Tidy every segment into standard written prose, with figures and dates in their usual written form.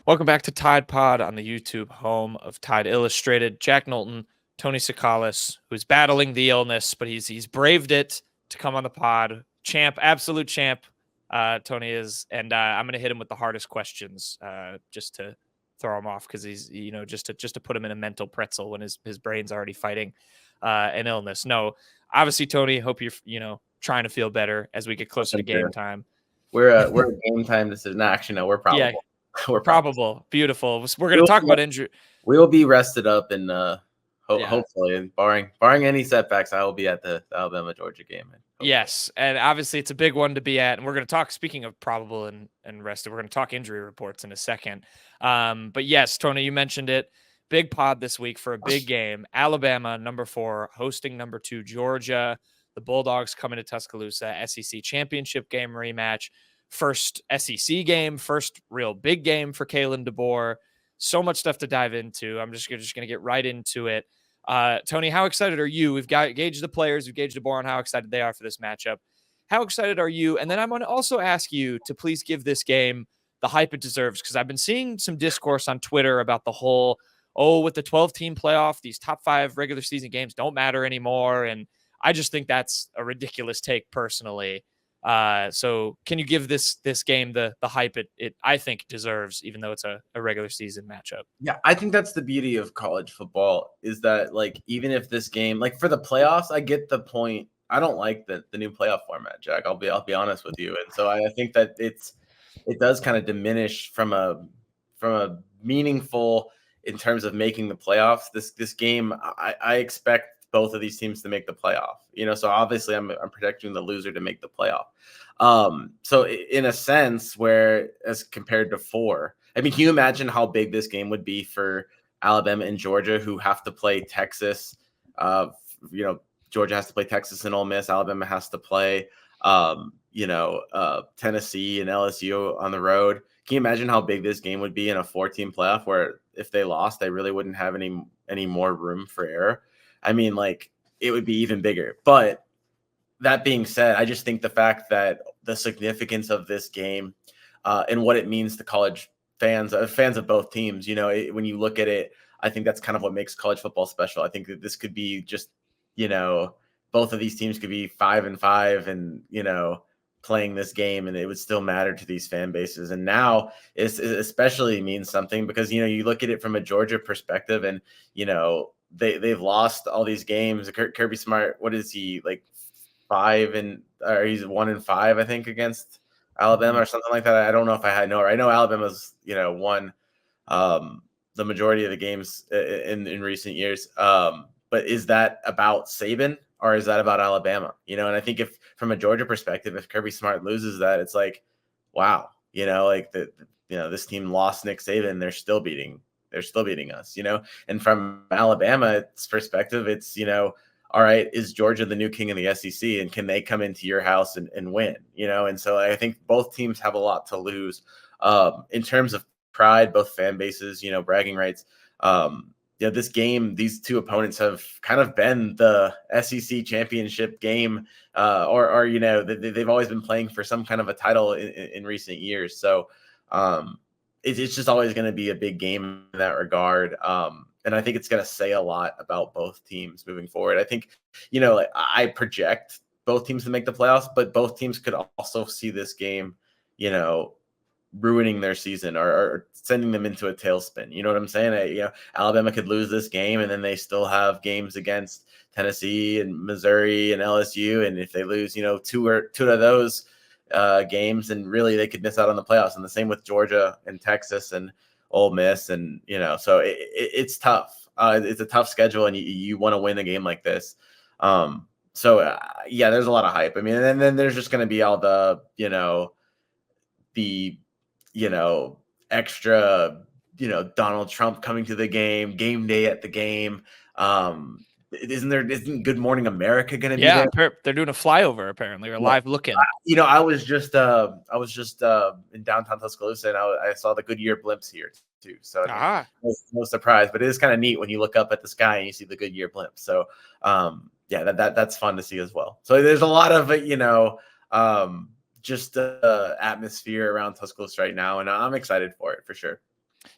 Welcome back to Tide Pod on the YouTube home of Tide Illustrated. Jack Knowlton, Tony Sakalis, who's battling the illness, but he's braved it to come on the pod. Champ, absolute champ. Tony is, and I'm gonna hit him with the hardest questions just to throw him off because he's just to put him in a mental pretzel when his brain's already fighting an illness. No, obviously, Tony. Hope you're trying to feel better as we get closer to game time. We're a game time decision. Actually, no, we're probable. Yeah. We're probable. Beautiful. We're going to talk about injury. We will be rested up and hopefully, barring any setbacks, I will be at the Alabama Georgia game. Hopefully. Yes, and obviously it's a big one to be at. And we're going to talk. Speaking of probable and rested, we're going to talk injury reports in a second. But yes, Tony, you mentioned it. Big pod this week for a big game. Alabama, number 4, hosting number 2 Georgia. The Bulldogs coming to Tuscaloosa. SEC championship game rematch. First SEC game, first real big game for Kalen DeBoer. So much stuff to dive into. I'm just going to get right into it. Tony, how excited are you? We've gauged the players. We've gauged DeBoer on how excited they are for this matchup. How excited are you? And then I'm going to also ask you to please give this game the hype it deserves, because I've been seeing some discourse on Twitter about the whole, with the 12-team playoff, these top 5 regular season games don't matter anymore. And I just think that's a ridiculous take personally. So can you give this game the hype it I think deserves, even though it's a regular season matchup? Yeah, I think that's the beauty of college football, is that, like, even if this game, like, for the playoffs, I get the point. I don't like the new playoff format, Jack. I'll be honest with you. And so I think that it does kind of diminish from a meaningful in terms of making the playoffs. This game, I expect both of these teams to make the playoff, so obviously I'm projecting the loser to make the playoff. So in a sense, where as compared to 4, I mean, can you imagine how big this game would be for Alabama and Georgia, who have to play Texas? Georgia has to play Texas and Ole Miss. Alabama has to play, Tennessee and LSU on the road. Can you imagine how big this game would be in a 4-team playoff, where if they lost, they really wouldn't have any more room for error? I mean, like, it would be even bigger. But that being said, I just think the fact that the significance of this game and what it means to college fans of both teams, when you look at it, I think that's kind of what makes college football special. I think that this could be just, both of these teams could be 5-5 and, playing this game, and it would still matter to these fan bases. And now it especially means something because, you look at it from a Georgia perspective, and, they've lost all these games. Kirby Smart, what is he, like, he's 1-5, I think, against Alabama or something like that. I don't know if I know. I know Alabama's, won the majority of the games in recent years. But is that about Saban, or is that about Alabama? And I think if from a Georgia perspective, if Kirby Smart loses that, it's like, wow, this team lost Nick Saban, they're still beating us, And from Alabama's perspective, it's, all right, is Georgia the new king in the SEC, and can they come into your house and win? And so I think both teams have a lot to lose in terms of pride, both fan bases, bragging rights. This game, these two opponents have kind of been the SEC championship game, or they've always been playing for some kind of a title in recent years. So it's just always going to be a big game in that regard. And I think it's going to say a lot about both teams moving forward. I think, I project both teams to make the playoffs, but both teams could also see this game, ruining their season or sending them into a tailspin. You know what I'm saying? Alabama could lose this game, and then they still have games against Tennessee and Missouri and LSU. And if they lose, two of those games, and really they could miss out on the playoffs. And the same with Georgia and Texas and Ole Miss. And, so it's tough. It's a tough schedule, and you want to win a game like this. So there's a lot of hype. I mean, and then there's just going to be all the, extra, Donald Trump coming to the game day at the game. Isn't Good Morning America going to be there? They're doing a flyover apparently, or live looking. I was just in downtown Tuscaloosa, and I saw the Goodyear blimps here too. So no surprise, but it is kind of neat when you look up at the sky and you see the Goodyear blimps. So that's fun to see as well. So there's a lot of just atmosphere around Tuscaloosa right now, and I'm excited for it for sure.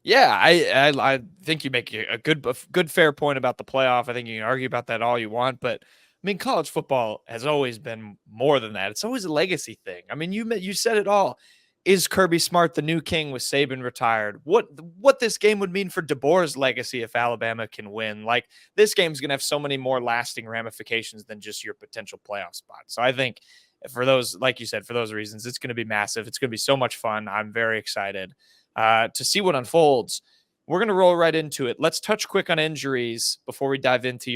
Yeah, I think you make a good fair point about the playoff. I think you can argue about that all you want, but I mean, college football has always been more than that. It's always a legacy thing. I mean, you said it all. Is Kirby Smart the new king with Saban retired? What this game would mean for DeBoer's legacy if Alabama can win? Like, this game's going to have so many more lasting ramifications than just your potential playoff spot. So I think for those, like you said, for those reasons, it's going to be massive. It's going to be so much fun. I'm very excited to see what unfolds. We're going to roll right into it. Let's touch quick on injuries before we dive into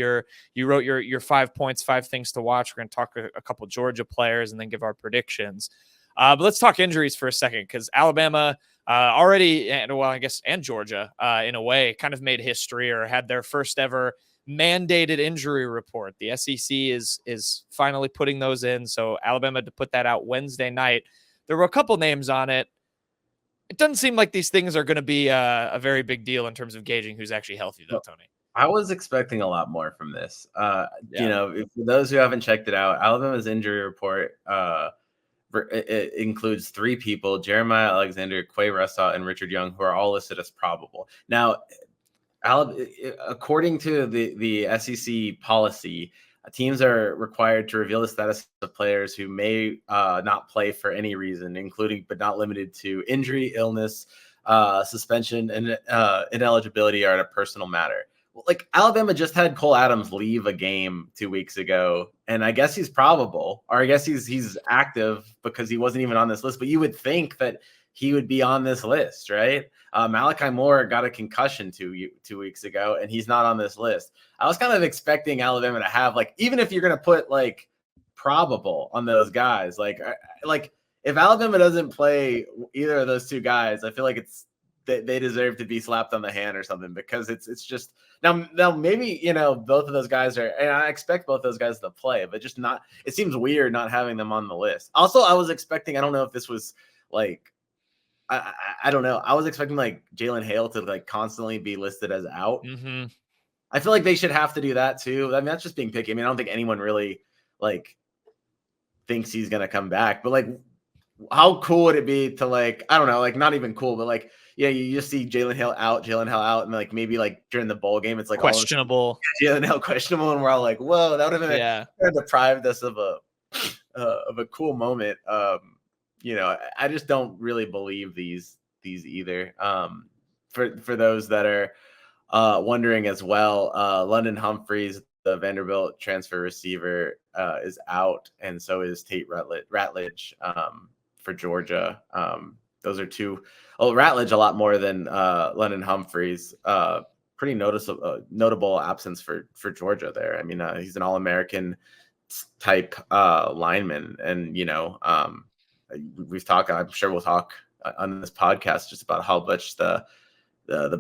you wrote your 5 points, 5 things to watch. We're going to talk a couple Georgia players and then give our predictions. But let's talk injuries for a second, because Alabama already, and well, I guess, and Georgia in a way kind of made history or had their first ever mandated injury report. The SEC is finally putting those in. So Alabama to put that out Wednesday night. There were a couple names on it. It doesn't seem like these things are going to be a very big deal in terms of gauging who's actually healthy, though, Tony. I was expecting a lot more from this. For those who haven't checked it out, Alabama's injury report it includes 3 people: Jeremiah Alexander, Quay Russaw, and Richard Young, who are all listed as probable. Now, according to the SEC policy, teams are required to reveal the status of players who may not play for any reason, including but not limited to injury, illness, suspension, and ineligibility, or a personal matter. Like, Alabama just had Cole Adams leave a game 2 weeks ago, and I guess he's probable, or I guess he's active because he wasn't even on this list. But you would think that he would be on this list, right? Malachi Moore got a concussion 2 weeks ago, and he's not on this list. I was kind of expecting Alabama to have, like, even if you're going to put like probable on those guys, like if Alabama doesn't play either of those 2 guys, I feel like they deserve to be slapped on the hand or something, because it's just now maybe, both of those guys are, and I expect both those guys to play, but just not. It seems weird not having them on the list. Also, I was expecting, I don't know if this was like, I don't know. I was expecting like Jalen Hale to like constantly be listed as out. Mm-hmm. I feel like they should have to do that too. I mean, that's just being picky. I mean, I don't think anyone really like thinks he's gonna come back, but like, how cool would it be to, like, I don't know, like, not even cool, but like, yeah, you just see Jalen Hale out, and like maybe like during the bowl game, it's like Questionable. Jalen Hale questionable, and we're all like, whoa, that would have been deprived us of a cool moment. I just don't really believe these either. For those that are wondering as well, London Humphreys, the Vanderbilt transfer receiver, is out, and so is Tate Ratledge for Georgia. Those are 2. Ratledge a lot more than London Humphreys. Pretty notable absence for Georgia there. I mean, he's an All-American type lineman, and we've talked. I'm sure we'll talk on this podcast just about how much the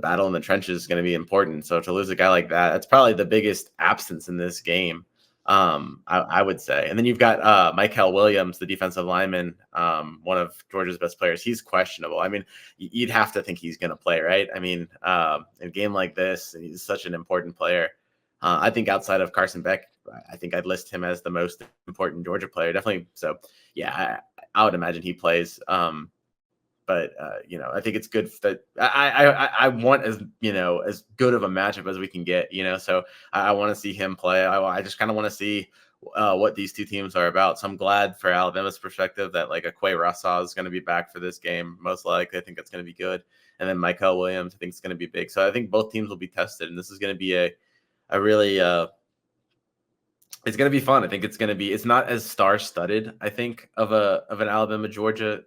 battle in the trenches is going to be important. So to lose a guy like that's probably the biggest absence in this game, I would say. And then you've got Michael Williams, the defensive lineman, one of Georgia's best players. He's questionable. I mean, you'd have to think he's going to play, right? I mean, in a game like this, he's such an important player. I think outside of Carson Beck, I think I'd list him as the most important Georgia player. Definitely. So yeah, I would imagine he plays. But I think it's good that I want as good of a matchup as we can get. So I want to see him play. I just kind of want to see what these 2 teams are about. So I'm glad for Alabama's perspective that like a Quay Russaw is going to be back for this game. Most likely, I think it's going to be good. And then Michael Williams, I think it's going to be big. So I think both teams will be tested, and this is going to be a really it's going to be fun. I think it's not as star-studded, I think, of an Alabama Georgia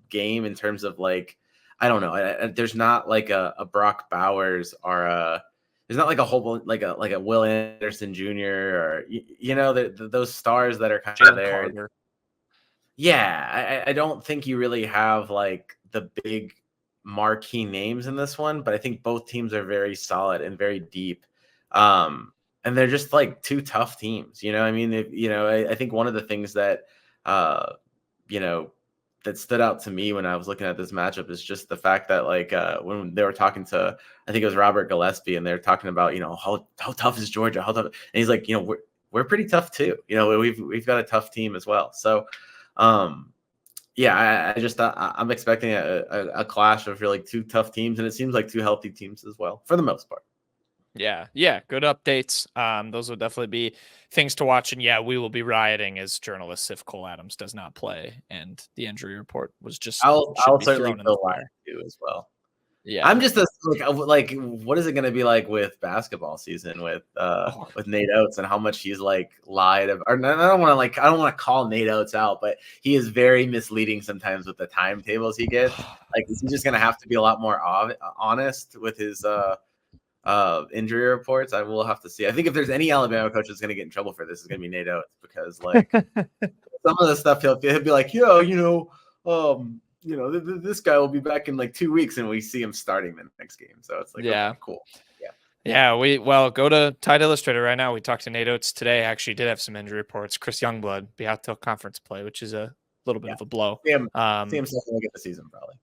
game in terms of like, I don't know. There's not like a Brock Bowers or there's not like a whole like a Will Anderson Jr. or those stars that are kind of there. Carter. Yeah, I don't think you really have like the big marquee names in this one, but I think both teams are very solid and very deep. And they're just like 2 tough teams. I mean, I think one of the things that that stood out to me when I was looking at this matchup is just the fact that like when they were talking to, I think it was Robert Gillespie, and they were talking about how tough is Georgia, how tough, and he's like, we're pretty tough too. We've got a tough team as well. So Yeah, I just I'm expecting a clash of really two tough teams, and it seems like two healthy teams as well for the most part. Yeah, yeah, good updates. Those will definitely be things to watch, and yeah, we will be rioting as journalists if Cole Adams does not play, and the injury report was just should I'll be certainly thrown in the feel live fire. too as well. I'm Yeah. just like what is it going to be like with basketball season Oh, with Nate Oates and how much he's like lied of, or I don't want to call Nate Oates out, but he is very misleading sometimes with the timetables he gets. Like, is he just going to have to be a lot more honest with his injury reports? I will have to see. I think if there's any Alabama coach that's going to get in trouble for this, is going to be Nate Oates, because like some of the stuff he'll be like, yeah, this guy will be back in like 2 weeks, and we see him starting the next game. So it's like, yeah. okay, cool. Yeah. Yeah, well, go to Tide Illustrated right now. We talked to Nate Oates today. Actually, did have some injury reports. Chris Youngblood be out till conference play, which is a little bit of a blow. See him second week of the season probably.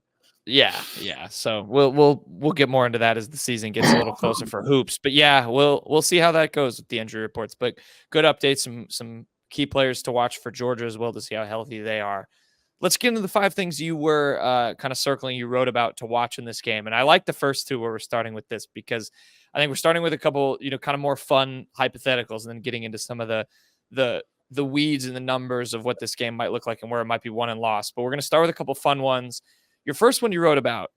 Yeah. So we'll get more into that as the season gets a little closer for hoops. But yeah, we'll see how that goes with the injury reports. But good updates, some key players to watch for Georgia as well to see how healthy they are. Let's get into the 5 things you were kind of circling, you wrote about to watch in this game. And I like the first 2 where we're starting with this, because I think we're starting with a couple, kind of more fun hypotheticals, and then getting into some of the weeds and the numbers of what this game might look like and where it might be won and lost. But we're going to start with a couple fun ones. Your first one you wrote about,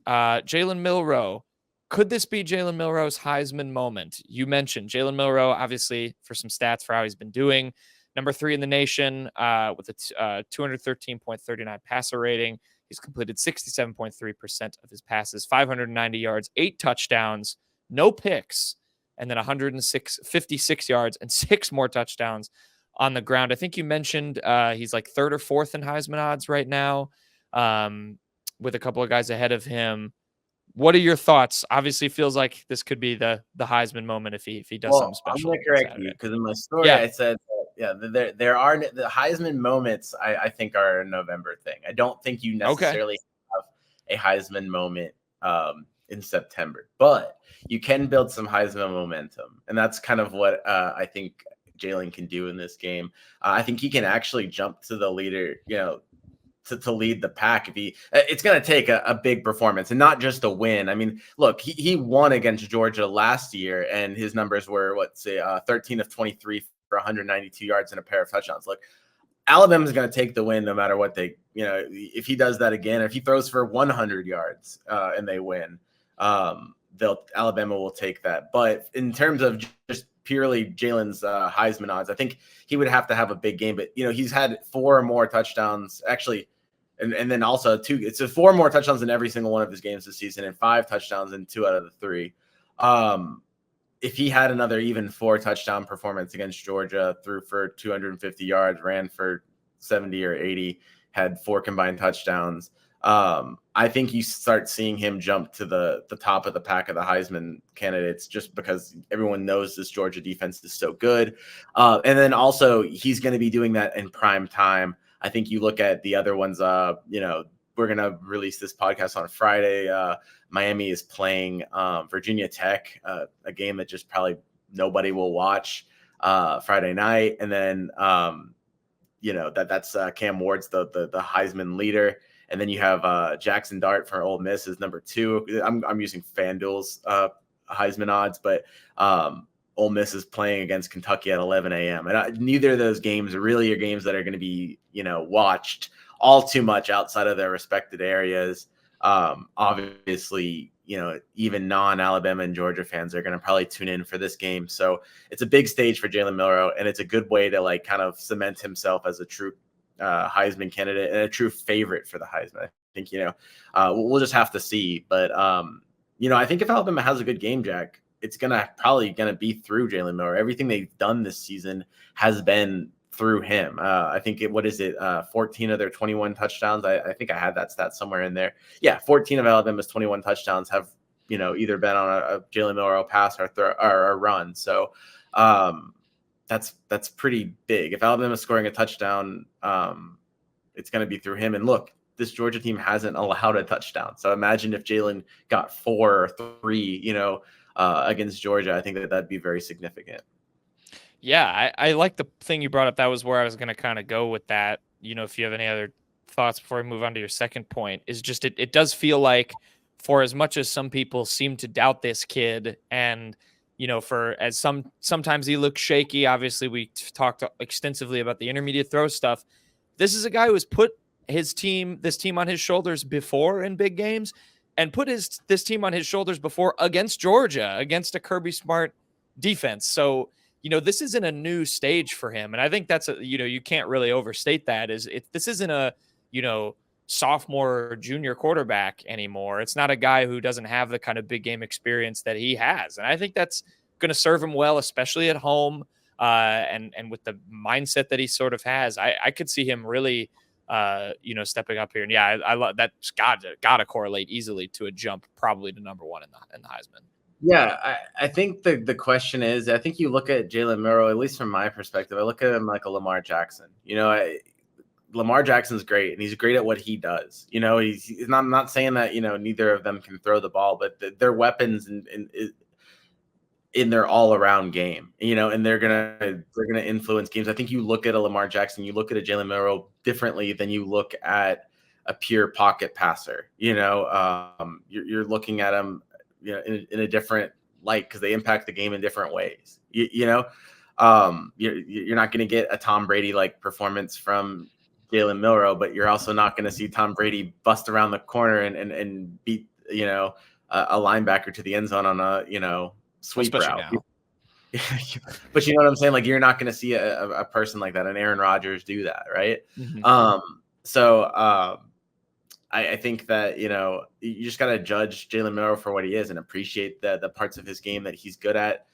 Jalen Milroe. Could this be Jalen Milroe's Heisman moment? You mentioned Jalen Milroe, obviously, for some stats for how he's been doing. Number 3 in the nation with a 213.39 passer rating. He's completed 67.3% of his passes, 590 yards, 8 touchdowns, no picks, and then 56 yards and 6 more touchdowns on the ground. I think you mentioned he's like 3rd or 4th in Heisman odds right now, with a couple of guys ahead of him. What are your thoughts? Obviously, feels like this could be the Heisman moment if he does something special. I'm going to correct you, because in my story I said there are the Heisman moments. I think are a November thing. I don't think you necessarily have a Heisman moment in September, but you can build some Heisman momentum, and that's kind of what I think Jalen can do in this game. I think he can actually jump to the leader, to lead the pack. It's going to take a big performance, and not just a win. I mean, look, he won against Georgia last year, and his numbers were 13 of 23 for 192 yards and a pair of touchdowns. Look, Alabama's going to take the win no matter what if he does that again, if he throws for 100 yards and they win, Alabama will take that. But in terms of just purely Jalen's Heisman odds, I think he would have to have a big game. But he's had 4 or more touchdowns actually, and then also 2. It's 4 more touchdowns in every single one of his games this season, and 5 touchdowns in 2 out of the 3. If he had another even 4 touchdown performance against Georgia, threw for 250 yards, ran for 70 or 80, had 4 combined touchdowns, I think you start seeing him jump to the top of the pack of the Heisman candidates, just because everyone knows this Georgia defense is so good. And then also he's going to be doing that in prime time. I think you look at the other ones, we're going to release this podcast on Friday. Miami is playing Virginia Tech, a game that just probably nobody will watch Friday night. And then, that's Cam Ward's the Heisman leader. And then you have Jackson Dart for Ole Miss is number 2. I'm using FanDuel's Heisman odds, but Ole Miss is playing against Kentucky at 11 a.m. And neither of those games really are games that are going to be, watched all too much outside of their respected areas. Obviously, even non-Alabama and Georgia fans are going to probably tune in for this game. So it's a big stage for Jalen Milroe, and it's a good way to kind of cement himself as a true Heisman candidate and a true favorite for the Heisman. I think, we'll just have to see. But, I think if Alabama has a good game, Jack, it's probably going to be through Jalen Milroe. Everything they've done this season has been through him. I think 14 of their 21 touchdowns. I think I had that stat somewhere in there. Yeah, 14 of Alabama's 21 touchdowns have either been on a Jalen Milroe pass or a run. So that's pretty big. If Alabama's scoring a touchdown, it's going to be through him. And look, this Georgia team hasn't allowed a touchdown. So imagine if Jalen got 4 or 3, against Georgia. I think that'd be very significant. Yeah, I like the thing you brought up. That was where I was going to kind of go with that. If you have any other thoughts before I move on to your second point is just it does feel like, for as much as some people seem to doubt this kid, and for as sometimes he looks shaky. Obviously, we talked extensively about the intermediate throw stuff. This is a guy who has put this team on his shoulders before in big games, and put this team on his shoulders before against Georgia, against a Kirby Smart defense. So this isn't a new stage for him, and I think that's you can't really overstate that. This isn't a sophomore or junior quarterback anymore. It's not a guy who doesn't have the kind of big game experience that he has, and I think that's going to serve him well, especially at home. And with the mindset that he sort of has, I could see him really, stepping up here. And yeah, I love that's got to correlate easily to a jump, probably to number one in the Heisman. Yeah, I think the question is, I think you look at Jalen Milroe, at least from my perspective, I look at him like a Lamar Jackson. Lamar Jackson's great, and he's great at what he does. He's not, I'm not saying that neither of them can throw the ball, but they're weapons in their all around game. And they're gonna influence games. I think you look at a Lamar Jackson, you look at a Jalen Milroe differently than you look at a pure pocket passer. You're looking at them in a different light because they impact the game in different ways. You're not going to get a Tom Brady like performance from Jalen Milroe, but you're also not going to see Tom Brady bust around the corner and beat a linebacker to the end zone on a sweep route. But you know what I'm saying? Like, you're not going to see a person like that, an Aaron Rodgers, do that, right? Mm-hmm. I think that you just got to judge Jalen Milroe for what he is and appreciate the parts of his game that he's good at.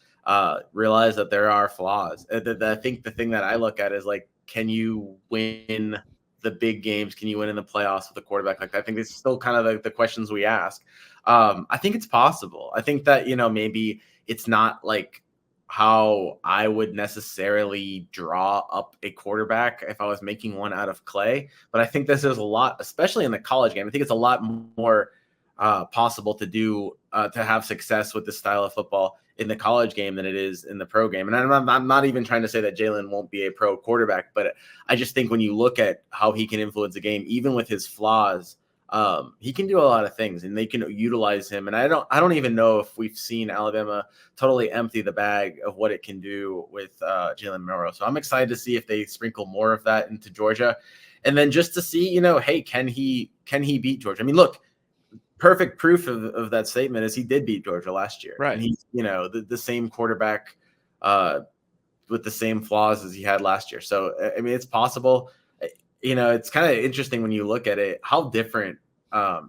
Realize that there are flaws. I think the thing that I look at is, like, can you win the big games? Can you win in the playoffs with a quarterback like that? I think it's still kind of the questions we ask. I think it's possible. I think that maybe it's not like how I would necessarily draw up a quarterback if I was making one out of clay. But I think this is a lot, especially in the college game. I think it's a lot more possible to do to have success with this style of football in the college game than it is in the pro game. And I'm not even trying to say that Jalen won't be a pro quarterback, but I just think when you look at how he can influence the game, even with his flaws, he can do a lot of things, and they can utilize him. And I don't even know if we've seen Alabama totally empty the bag of what it can do with Jalen Milroe. So I'm excited to see if they sprinkle more of that into Georgia, and then just to see, hey, can he beat Georgia? I mean, look, perfect proof of that statement is he did beat Georgia last year, right? And he's the same quarterback with the same flaws as he had last year. So I mean, it's possible. It's kind of interesting when you look at it, how different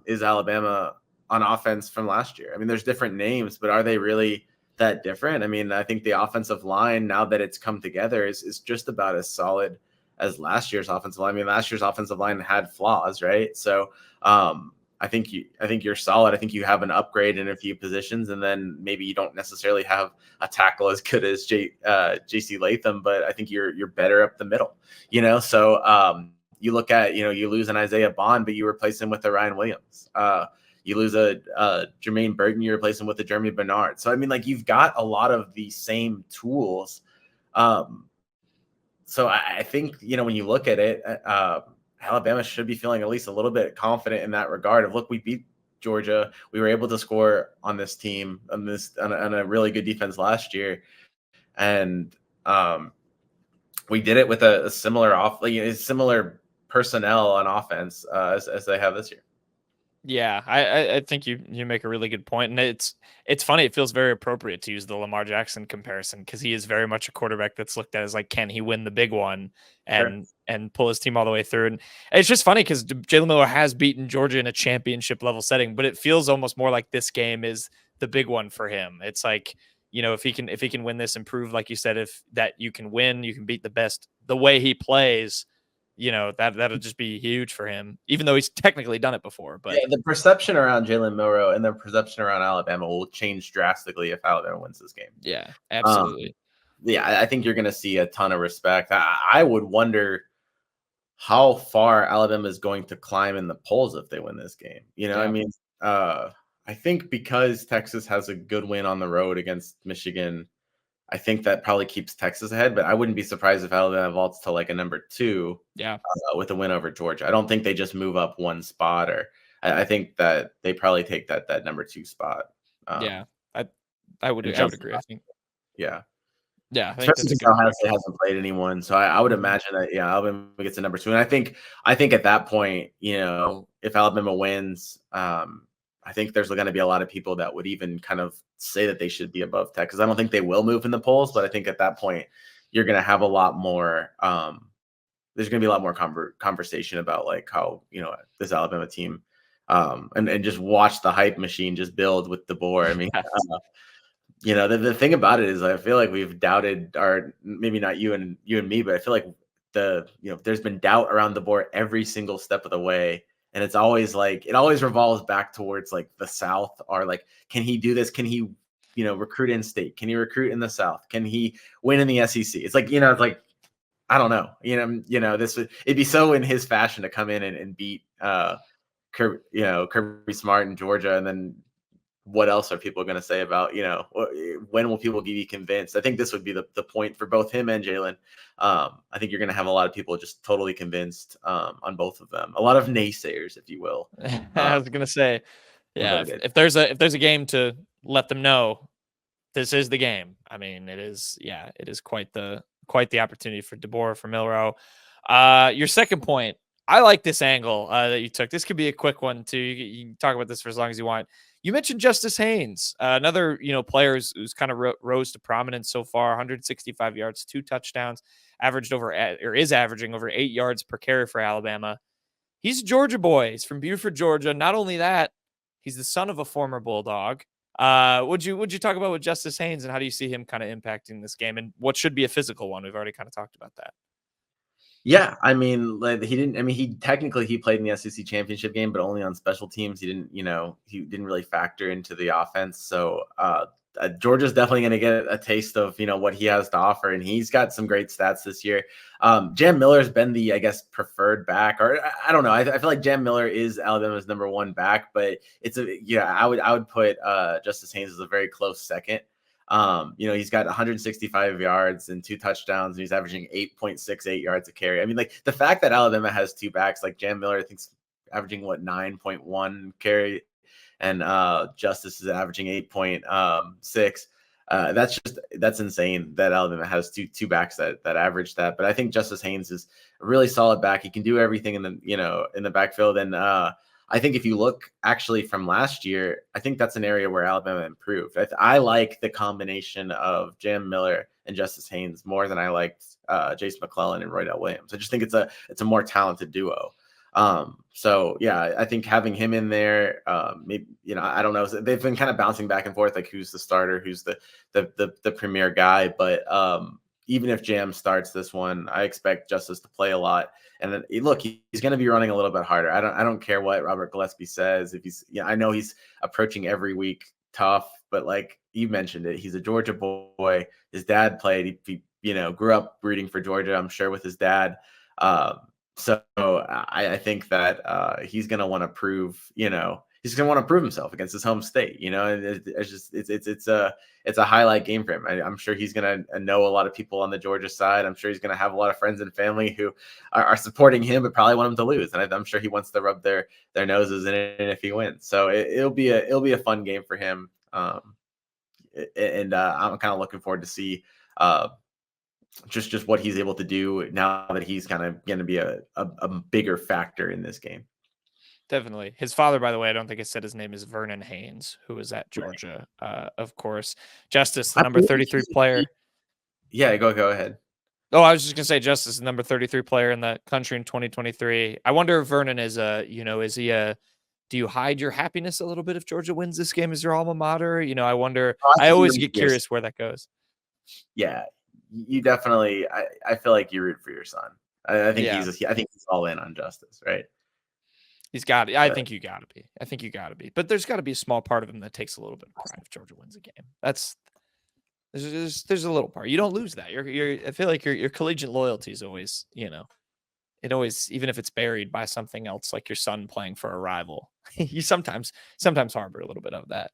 is Alabama on offense from last year? I mean, there's different names, but are they really that different? I mean, I think the offensive line, now that it's come together, is just about as solid as last year's offensive line. I mean, last year's offensive line had flaws, right? So I think you're solid. I think you have an upgrade in a few positions, and then maybe you don't necessarily have a tackle as good as JC Latham, but I think you're better up the middle. So you look at, you lose an Isaiah Bond, but you replace him with a Ryan Williams. You lose a Jermaine Burton, you replace him with a Jeremy Bernard. So, I mean, like, you've got a lot of the same tools. So I think, when you look at it, Alabama should be feeling at least a little bit confident in that regard of, look, we beat Georgia. We were able to score on this team, on a really good defense last year. And we did it with a similar personnel on offense as they have this year. Yeah, I think you make a really good point, and it's funny. It feels very appropriate to use the Lamar Jackson comparison because he is very much a quarterback that's looked at as like, can he win the big one and pull his team all the way through? And it's just funny because Jalen Milroe has beaten Georgia in a championship level setting, but it feels almost more like this game is the big one for him. It's like, if he can win this and prove, like you said, if that you can win, you can beat the best the way he plays. That'll just be huge for him, even though he's technically done it before. But yeah, the perception around Jalen Milroe and the perception around Alabama will change drastically if Alabama wins this game. Yeah, absolutely. I think you're going to see a ton of respect. I would wonder how far Alabama is going to climb in the polls if they win this game. I mean, I think because Texas has a good win on the road against Michigan, I think that probably keeps Texas ahead, but I wouldn't be surprised if Alabama vaults to like a number 2 Yeah. with a win over Georgia. I don't think they just move up one spot, or I think that they probably take that number 2 spot. Yeah. I would And agree. I think. yeah. Yeah, I think Especially that's a since good Ohio pick. State hasn't played anyone, so I would imagine that Alabama gets a number 2, and I think at that point, if Alabama wins, I think there's going to be a lot of people that would even kind of say that they should be above Texas. I don't think they will move in the polls, but I think at that point you're going to have a lot more. There's going to be a lot more conversation about like how this Alabama team, and just watch the hype machine just build with DeBoer. I mean, the thing about it is I feel like we've doubted maybe not you and me, but I feel like there's been doubt around the board every single step of the way. And it's always like, it always revolves back towards like the South, or like, can he do this? Can he, recruit in state? Can he recruit in the South? Can he win in the SEC? It's like, it's like, I don't know, it'd be so in his fashion to come in and beat, Kirby Smart in Georgia, and then what else are people going to say about, when will people be convinced? I think this would be the point for both him and Jalen. I think you're going to have a lot of people just totally convinced on both of them. A lot of naysayers, if you will. I was gonna say, yeah, Voted. if there's a game to let them know this is the game. I mean, it is quite the opportunity for DeBoer, for Milroe. Your second point, I like this angle that you took. This could be a quick one too. You can talk about this for as long as you want. You mentioned Justice Haynes, another player who's kind of rose to prominence so far. 165 yards, 2 touchdowns, is averaging over 8 yards per carry for Alabama. He's a Georgia boy. He's from Buford, Georgia. Not only that, he's the son of a former Bulldog. Would you talk about with Justice Haynes, and how do you see him kind of impacting this game, and what should be a physical one? We've already kind of talked about that. Yeah, I mean, like, he didn't. I mean, he played in the SEC championship game, but only on special teams. He didn't really factor into the offense. So Georgia's definitely going to get a taste of what he has to offer, and he's got some great stats this year. Jam Miller's been the, I guess, preferred back, or I don't know. I feel like Jam Miller is Alabama's number 1 back, but I would put Justice Haynes as a very close second. He's got 165 yards and 2 touchdowns, and he's averaging 8.68 yards a carry. I mean, like, the fact that Alabama has 2 backs, like Jam Miller, I think, averaging 9.1 carry, and Justice is averaging 8.6. That's insane that Alabama has two backs that average that. But I think Justice Haynes is a really solid back. He can do everything in the backfield, and I think if you look actually from last year, I think that's an area where Alabama improved. I like the combination of Jam Miller and Justice Haynes more than I liked Jace McClellan and Roydell Williams. I just think it's a more talented duo. So yeah, I think having him in there, maybe, I don't know. They've been kind of bouncing back and forth, like who's the starter, who's the premier guy. But even if Jam starts this one, I expect Justice to play a lot. And then, look, he's going to be running a little bit harder. I don't care what Robert Gillespie says. If he's, I know he's approaching every week tough, but like you mentioned it, he's a Georgia boy. His dad played. He grew up rooting for Georgia, I'm sure, with his dad. So I think that he's going to want to prove, he's going to want to prove himself against his home state. It's a highlight game for him. I'm sure he's going to know a lot of people on the Georgia side. I'm sure he's going to have a lot of friends and family who are supporting him, but probably want him to lose. And I'm sure he wants to rub their noses in it if he wins. So it'll be a fun game for him. And I'm kind of looking forward to see just what he's able to do now that he's kind of going to be a bigger factor in this game. Definitely. His father, by the way, I don't think I said his name, is Vernon Haynes, who is at Georgia, of course. Justice, the number 33 player. Yeah, go ahead. Oh, I was just going to say Justice, the number 33 player in the country in 2023. I wonder if Vernon is do you hide your happiness a little bit if Georgia wins this game as your alma mater? I wonder. I always get curious where that goes. Yeah, you definitely. I feel like you root for your son. I think he's all in on Justice, right? He's got it. I think you got to be. But there's got to be a small part of him that takes a little bit of pride if Georgia wins a game. There's a little part. You don't lose that. I feel like your collegiate loyalty is always, it always, even if it's buried by something else, like your son playing for a rival, you sometimes harbor a little bit of that.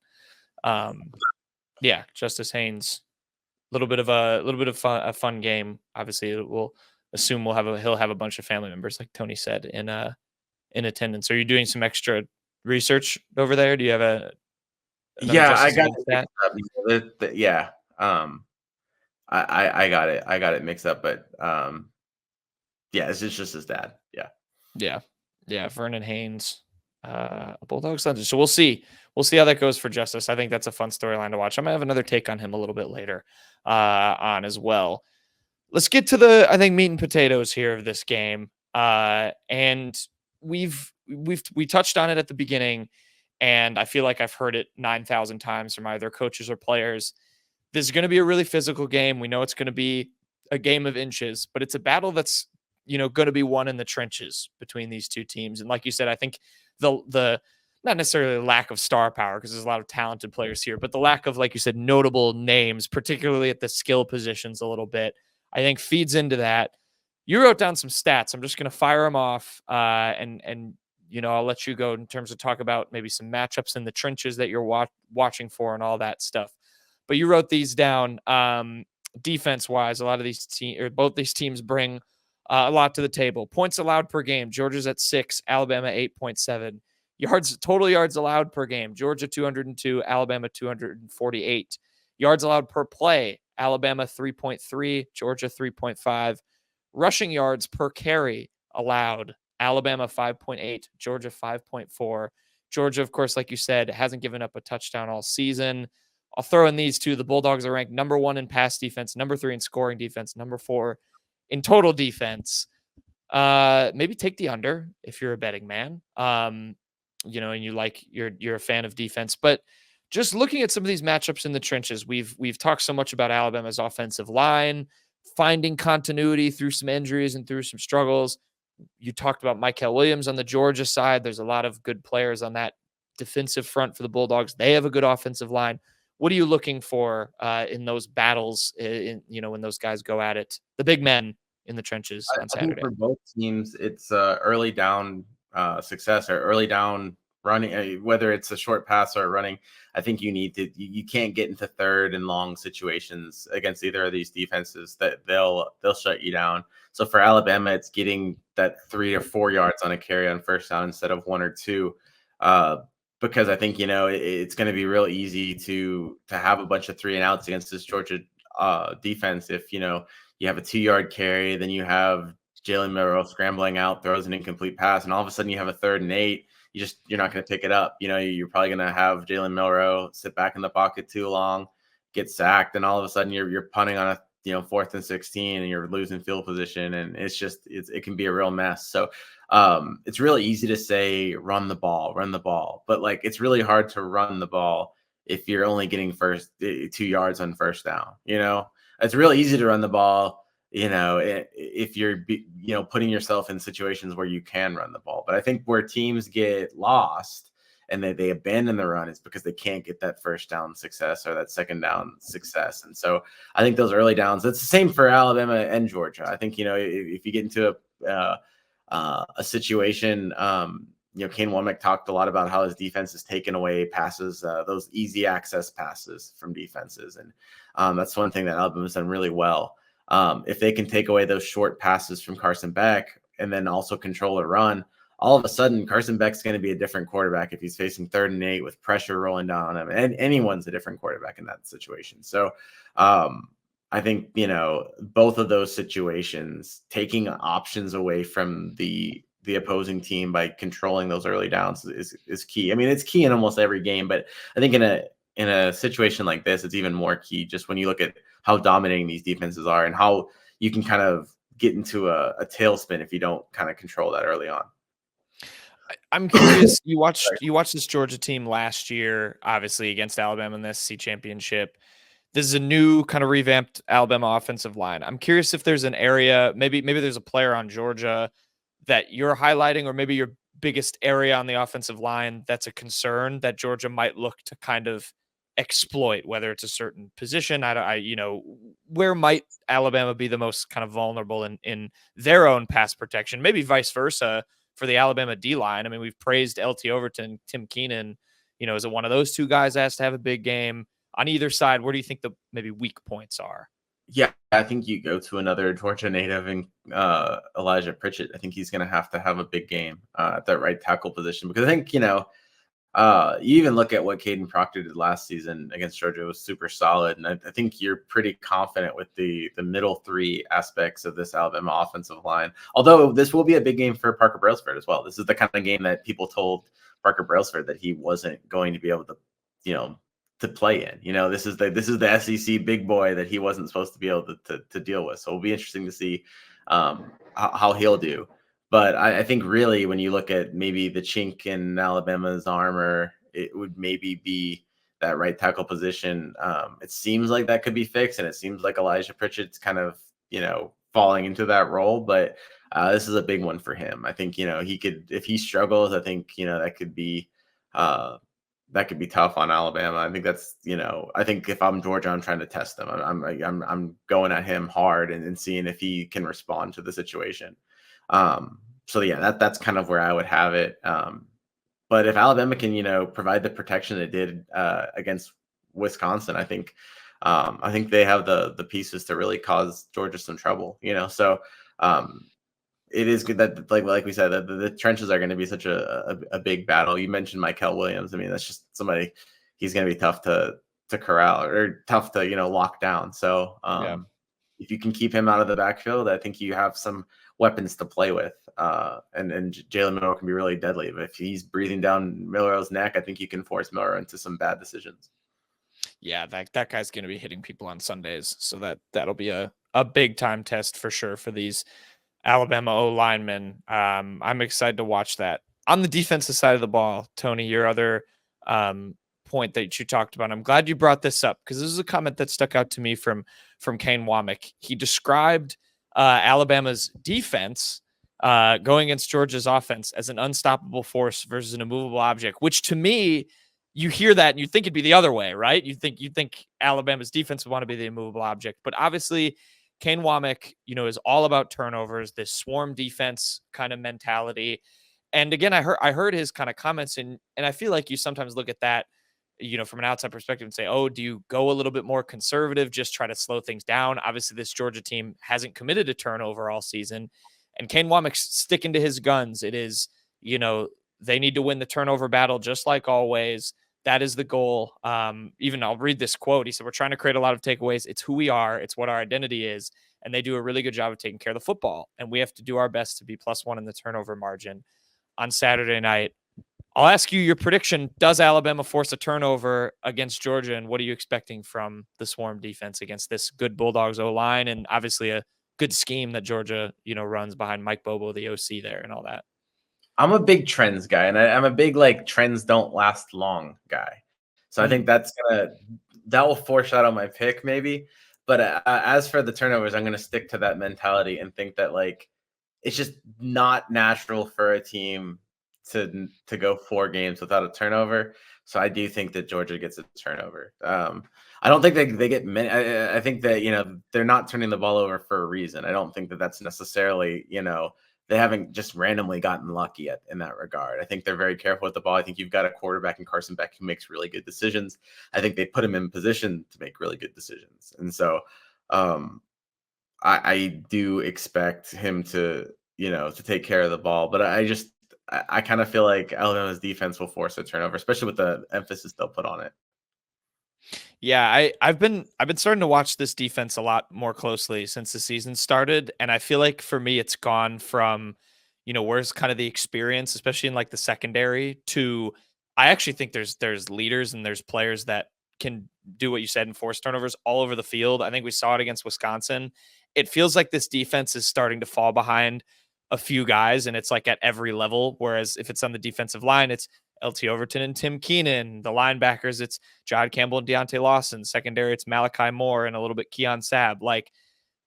Yeah, Justice Haynes, little bit of a fun game. Obviously, we'll assume he'll have a bunch of family members, like Tony said, in attendance. Are you doing some extra research over there? Do you have another Yeah, I Justice got Haynes it stat? mixed up. Yeah. I got it mixed up, but yeah, it's just his dad. Yeah. Yeah. Yeah. Vernon Haynes, a Bulldogs legend. So we'll see. We'll see how that goes for Justice. I think that's a fun storyline to watch. I might have another take on him a little bit later on as well. Let's get to the, I think, meat and potatoes here of this game. And we touched on it at the beginning, and I feel like I've heard it 9,000 times from either coaches or players. This is going to be a really physical game. We know it's going to be a game of inches, but it's a battle that's, going to be won in the trenches between these two teams. And like you said, I think the not necessarily lack of star power, because there's a lot of talented players here, but the lack of, like you said, notable names, particularly at the skill positions a little bit, I think feeds into that. You wrote down some stats. I'm just going to fire them off, and I'll let you go in terms of talk about maybe some matchups in the trenches that you're watching for and all that stuff. But you wrote these down. Defense wise, a lot of these both these teams bring a lot to the table. Points allowed per game: Georgia's at 6, Alabama 8.7. Total yards allowed per game: Georgia 202, Alabama 248. Yards allowed per play: Alabama 3.3, Georgia 3.5. Rushing yards per carry allowed: Alabama 5.8, Georgia 5.4. Georgia, of course, like you said, hasn't given up a touchdown all season. I'll throw in these two. The Bulldogs are ranked number 1 in pass defense, number 3 in scoring defense, number 4 in total defense. Maybe take the under if you're a betting man. And you're a fan of defense. But just looking at some of these matchups in the trenches, we've talked so much about Alabama's offensive line, finding continuity through some injuries and through some struggles. You talked about Mykel Williams on the Georgia side. There's a lot of good players on that defensive front for the Bulldogs. They have a good offensive line. What are you looking for in those battles, when those guys go at it? The big men in the trenches on I think Saturday. for both teams, it's early down success or early down running, whether it's a short pass or running. I think you can't get into third and long situations against either of these defenses that they'll shut you down. So for Alabama, it's getting that 3 or 4 yards on a carry on first down instead of 1 or 2. Because I think, it's going to be real easy to have a bunch of 3 and outs against this Georgia defense. If, you have a 2-yard carry, then you have Jalen Milroe scrambling out, throws an incomplete pass, and all of a sudden you have a 3rd and 8. You're not going to pick it up. You're probably going to have Jalen Milroe sit back in the pocket too long, get sacked, and all of a sudden you're punting on a 4th and 16, and you're losing field position, and it can be a real mess. So it's really easy to say run the ball, but like it's really hard to run the ball if you're only getting 2 yards on first down. It's really easy to run the ball, if you're putting yourself in situations where you can run the ball. But I think where teams get lost and they abandon the run is because they can't get that first down success or that second down success. And so I think those early downs, it's the same for Alabama and Georgia. I think, if you get into a situation, Kane Wommack talked a lot about how his defense has taken away passes, those easy access passes from defenses. And that's one thing that Alabama's done really well. If they can take away those short passes from Carson Beck and then also control a run, all of a sudden Carson Beck's going to be a different quarterback if he's facing 3rd and 8 with pressure rolling down on him. And anyone's a different quarterback in that situation. So I think, both of those situations, taking options away from the opposing team by controlling those early downs is key. I mean, it's key in almost every game, but I think in a situation like this, it's even more key just when you look at how dominating these defenses are and how you can kind of get into a tailspin if you don't kind of control that early on. I'm curious. You watched this Georgia team last year, obviously against Alabama in the SEC championship. This is a new kind of revamped Alabama offensive line. I'm curious if there's an area, maybe there's a player on Georgia that you're highlighting, or maybe your biggest area on the offensive line that's a concern that Georgia might look to kind of exploit, whether it's a certain position. Where might Alabama be the most kind of vulnerable in their own pass protection? Maybe vice versa for the Alabama D-line. I mean, we've praised LT Overton, Tim Keenan. Is it one of those two guys that has to have a big game? on either side, where do you think the maybe weak points are? Yeah, I think you go to another Georgia native and Elijah Pritchett. I think he's going to have a big game at that right tackle position, because I think, you even look at what Caden Proctor did last season against Georgia. It was super solid, and I think you're pretty confident with the middle three aspects of this Alabama offensive line. Although this will be a big game for Parker Brailsford as well. This is the kind of game that people told Parker Brailsford that he wasn't going to be able to, to play in. This is the SEC big boy that he wasn't supposed to be able to deal with. So it'll be interesting to see how he'll do. But I think really when you look at maybe the chink in Alabama's armor, it would maybe be that right tackle position. It seems like that could be fixed, and it seems like Elijah Pritchett's kind of, falling into that role. But this is a big one for him. I think, he could, if he struggles, I think, that could be tough on Alabama. I think that's, I think if I'm Georgia, I'm trying to test him. I'm going at him hard and seeing if he can respond to the situation. So yeah, that's kind of where I would have it. But if Alabama can, provide the protection they did against Wisconsin, I think they have the pieces to really cause Georgia some trouble. So it is good that, like we said, that the trenches are going to be such a big battle. You mentioned Michael Williams. I mean, that's just somebody, he's going to be tough to corral, or tough to, lock down. So if you can keep him out of the backfield, I think you have some weapons to play with. And Jalen Milroe can be really deadly. But if he's breathing down Milroe's neck, I think you can force Milroe into some bad decisions. Yeah, that guy's going to be hitting people on Sundays. So that'll be a big time test for sure for these Alabama O linemen. I'm excited to watch that. On the defensive side of the ball, Tony, your other point that you talked about, I'm glad you brought this up, because this is a comment that stuck out to me from Kane Wommack. He described Alabama's defense going against Georgia's offense as an unstoppable force versus an immovable object, which to me, you hear that and you think it'd be the other way, right? You think Alabama's defense would want to be the immovable object, but obviously Kane Wommack, is all about turnovers, this swarm defense kind of mentality. And again, I heard his kind of comments, and I feel like you sometimes look at that, from an outside perspective and say, oh, do you go a little bit more conservative, just try to slow things down? Obviously, this Georgia team hasn't committed a turnover all season, and Kane Wommack's sticking to his guns. It is, they need to win the turnover battle just like always. That is the goal. Even I'll read this quote. He said, we're trying to create a lot of takeaways. It's who we are. It's what our identity is. And they do a really good job of taking care of the football. And we have to do our best to be +1 in the turnover margin on Saturday night. I'll ask you your prediction. Does Alabama force a turnover against Georgia? And what are you expecting from the swarm defense against this good Bulldogs O-line, and obviously a good scheme that Georgia, runs behind Mike Bobo, the OC there, and all that? I'm a big trends guy, and I'm a big trends don't last long guy. So I think that will foreshadow my pick maybe. But as for the turnovers, I'm going to stick to that mentality and think that it's just not natural for a team to go 4 games without a turnover. So I do think that Georgia gets a turnover. I don't think they get many. I think that they're not turning the ball over for a reason. I don't think that that's necessarily they haven't just randomly gotten lucky in that regard. I think they're very careful with the ball. I think you've got a quarterback in Carson Beck who makes really good decisions. I think they put him in position to make really good decisions. And so I do expect him to take care of the ball. But I kind of feel like Alabama's defense will force a turnover, especially with the emphasis they'll put on it. Yeah, I've been starting to watch this defense a lot more closely since the season started, and I feel like for me it's gone from, where's kind of the experience, especially in the secondary, to I actually think there's leaders and there's players that can do what you said and force turnovers all over the field. I think we saw it against Wisconsin. It feels like this defense is starting to fall behind a few guys, and it's at every level. Whereas if it's on the defensive line, it's LT Overton and Tim Keenan. The linebackers, it's Jod Campbell and Deontay Lawson. Secondary, it's Malachi Moore and a little bit Keon Sabb.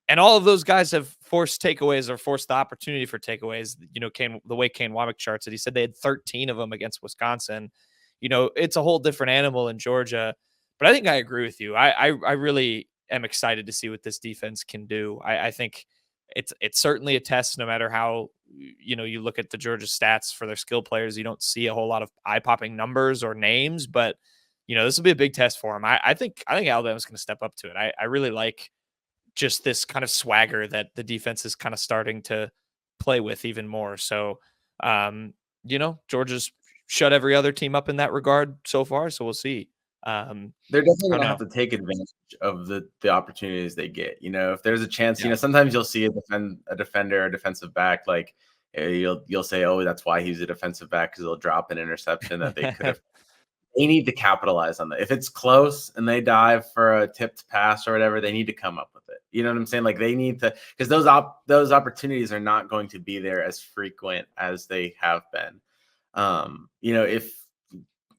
And all of those guys have forced takeaways or forced the opportunity for takeaways. The way Kane Wommack charts it, he said they had 13 of them against Wisconsin. It's a whole different animal in Georgia. But I think I agree with you. I really am excited to see what this defense can do. I think it's certainly a test, no matter how you look at the Georgia stats for their skill players. You don't see a whole lot of eye-popping numbers or names, but this will be a big test for him. I think Alabama's going to step up to it. I really like just this kind of swagger that the defense is kind of starting to play with even more. So, Georgia's shut every other team up in that regard so far. So we'll see. They're definitely I going don't to have know. to take advantage of the opportunities they get. If there's a chance, Yeah. sometimes you'll see a defender, a defensive back, like you'll say, oh, that's why he's a defensive back, because they'll drop an interception that they could have. They need to capitalize on that. If it's close and they dive for a tipped pass or whatever, they need to come up with it. You know what I'm saying? Like they need to, because those opportunities are not going to be there as frequent as they have been. If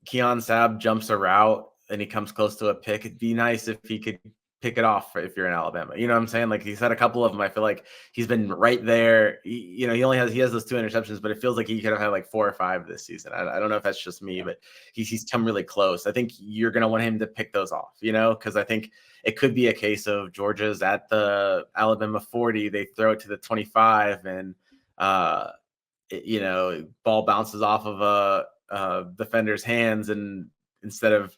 Keon Sabb jumps a route and he comes close to a pick, it'd be nice if he could pick it off if you're in Alabama. You know what I'm saying? Like he's had a couple of them. I feel like he's been right there. He has those 2 interceptions, but it feels like he could have had like 4 or 5 this season. I don't know if that's just me, but he's come really close. I think you're going to want him to pick those off, because I think it could be a case of Georgia's at the Alabama 40, they throw it to the 25, and ball bounces off of a defender's hands, and instead of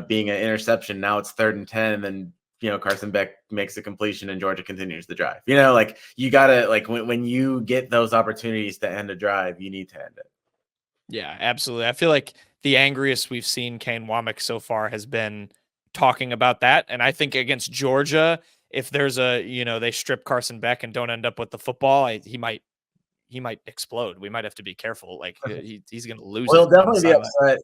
being an interception, now it's 3rd and 10, and then Carson Beck makes a completion and Georgia continues the drive. Like you gotta, like when you get those opportunities to end a drive, you need to end it. Yeah, absolutely. I feel like the angriest we've seen Kane Wommack so far has been talking about that. And I think against Georgia, if there's they strip Carson Beck and don't end up with the football, he might explode. We might have to be careful. Like he's going to lose Well, it on the sideline.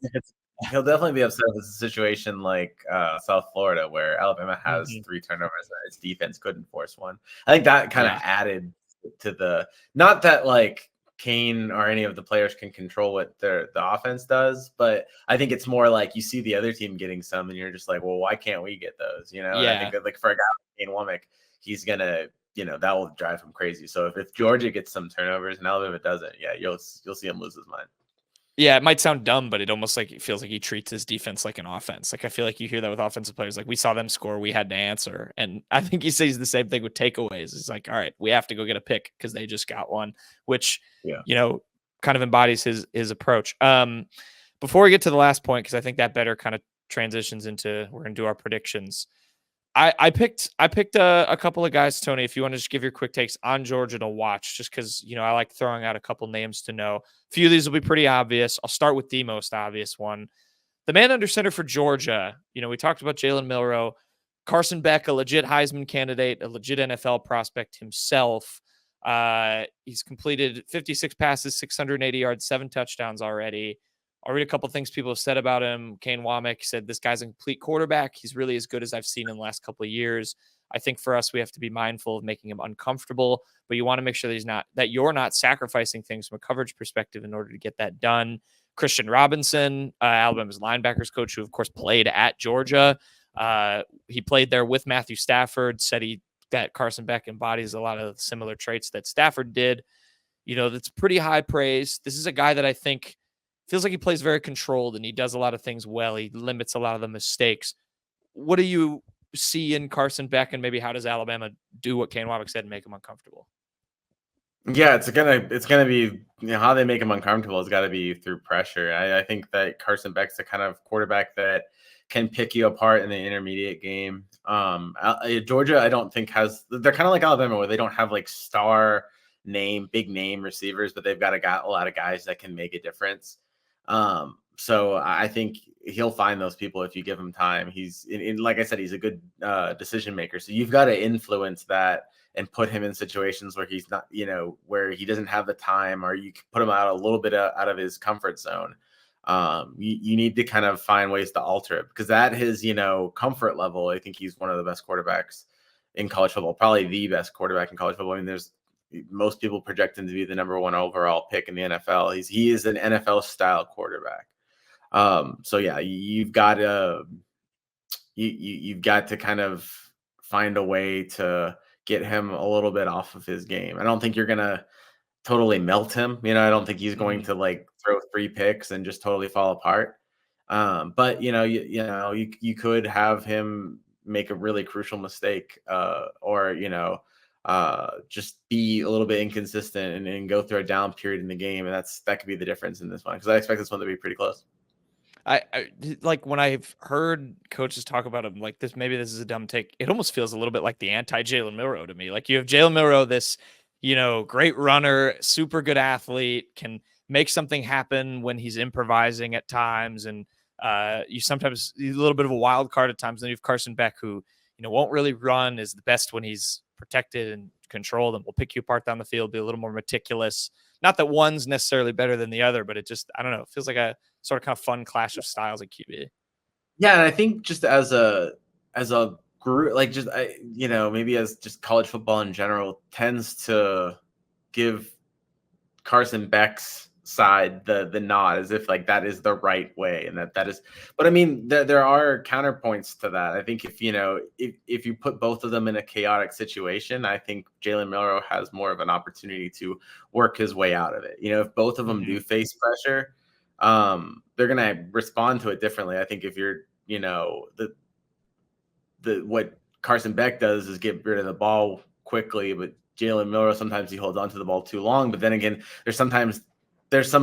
he'll definitely be upset if it's a situation like South Florida, where Alabama has Mhm. 3 turnovers and its defense couldn't force one. I think that kind of Yeah. added to not that like Kane or any of the players can control what the offense does, but I think it's more like you see the other team getting some, and you're just like, well, why can't we get those? And I think Yeah. that, like, for a guy like Kane Wommack, he's gonna, that will drive him crazy. So if Georgia gets some turnovers and Alabama doesn't, yeah, you'll see him lose his mind. Yeah, it might sound dumb, but it feels like he treats his defense like an offense. Like I feel like you hear that with offensive players. Like we saw them score, we had to answer, and I think he says the same thing with takeaways. It's like, all right, we have to go get a pick because they just got one, which Yeah. kind of embodies his approach. Before we get to the last point, because I think that better kind of transitions into we're gonna do our predictions. I picked a couple of guys, Tony. If you want to just give your quick takes on Georgia to watch, just because I like throwing out a couple names to know. A few of these will be pretty obvious. I'll start with the most obvious one. The man under center for Georgia. We talked about Jalen Milroe, Carson Beck, a legit Heisman candidate, a legit NFL prospect himself. He's completed 56 passes, 680 yards, 7 touchdowns already. I'll read a couple things people have said about him. Kane Wommack said, this guy's a complete quarterback. He's really as good as I've seen in the last couple of years. I think for us, we have to be mindful of making him uncomfortable, but you want to make sure that you're not sacrificing things from a coverage perspective in order to get that done. Christian Robinson, Alabama's linebackers coach, who of course played at Georgia. He played there with Matthew Stafford, said that Carson Beck embodies a lot of similar traits that Stafford did. That's pretty high praise. This is a guy that I think feels like he plays very controlled and he does a lot of things well. He limits a lot of the mistakes. What do you see in Carson Beck, and maybe how does Alabama do what Kane Wommack said and make him uncomfortable? Yeah, it's gonna be, how they make him uncomfortable. It's got to be through pressure. I think that Carson Beck's the kind of quarterback that can pick you apart in the intermediate game. Georgia, I don't think they're kind of like Alabama, where they don't have like big name receivers, but they've got a lot of guys that can make a difference. So I think he'll find those people if you give him time. Like I said, he's a good decision maker. So you've got to influence that and put him in situations where he's not, where he doesn't have the time, or you can put him out a little bit out of his comfort zone. You need to kind of find ways to alter it, because at his, comfort level, I think he's one of the best quarterbacks in college football, probably the best quarterback in college football. I mean, there's most people project him to be the number 1 overall pick in the NFL. He is an NFL style quarterback. So yeah, you've got to kind of find a way to get him a little bit off of his game. I don't think you're gonna totally melt him. I don't think he's going to like throw 3 picks and just totally fall apart. But you could have him make a really crucial mistake, or just be a little bit inconsistent and go through a down period in the game, and that could be the difference in this one, because I expect this one to be pretty close. I like when I've heard coaches talk about him like this, maybe this is a dumb take. It almost feels a little bit like the anti Jalen Milroe to me. Like you have Jalen Milroe, this, great runner, super good athlete, can make something happen when he's improvising at times. And you sometimes a little bit of a wild card at times. Then you have Carson Beck, who, won't really run, is the best when he's protected and controlled, and will pick you apart down the field, be a little more meticulous. Not that one's necessarily better than the other, but it just, I don't know, it feels like a sort of kind of fun clash of styles at QB. Yeah, and I think just as a group, like just maybe as just college football in general tends to give Carson Beck's side the nod, as if like that is the right way, and that is. But I mean, there are counterpoints to that. I think if you put both of them in a chaotic situation, I think Jalen Milroe has more of an opportunity to work his way out of it. If both of them do face pressure, they're gonna respond to it differently. I think if you're, what Carson Beck does is get rid of the ball quickly, but Jalen Milroe, sometimes he holds onto the ball too long. But then again, there's some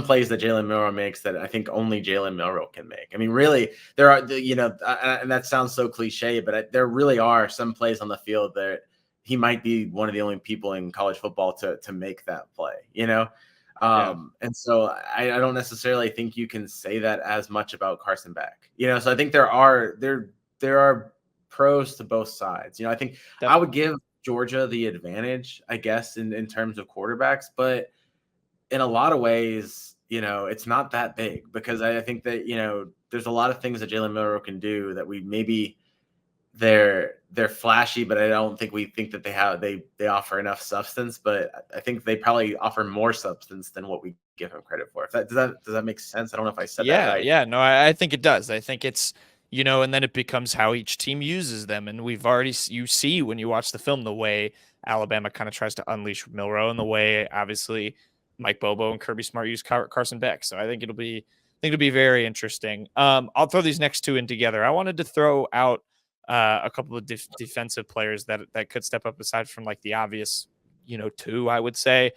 plays that Jalen Milroe makes that I think only Jalen Milroe can make. I mean, really, there are, and that sounds so cliche, but there really are some plays on the field that he might be one of the only people in college football to make that play, And so I don't necessarily think you can say that as much about Carson Beck, So I think there are pros to both sides. I think Definitely. I would give Georgia the advantage, I guess, in terms of quarterbacks, but in a lot of ways, it's not that big, because I think that, there's a lot of things that Jalen Milroe can do that we maybe they're flashy, but I don't think we think that they offer enough substance. But I think they probably offer more substance than what we give him credit for. Does that make sense? I don't know if I said that right. Yeah, no, I think it does. I think it's, and then it becomes how each team uses them. And you see when you watch the film, the way Alabama kind of tries to unleash Milroe, and the way obviously Mike Bobo and Kirby Smart use Carson Beck. So I think it'll be very interesting. I'll throw these next two in together. I wanted to throw out a couple of defensive players that could step up aside from like the obvious, two, I would say.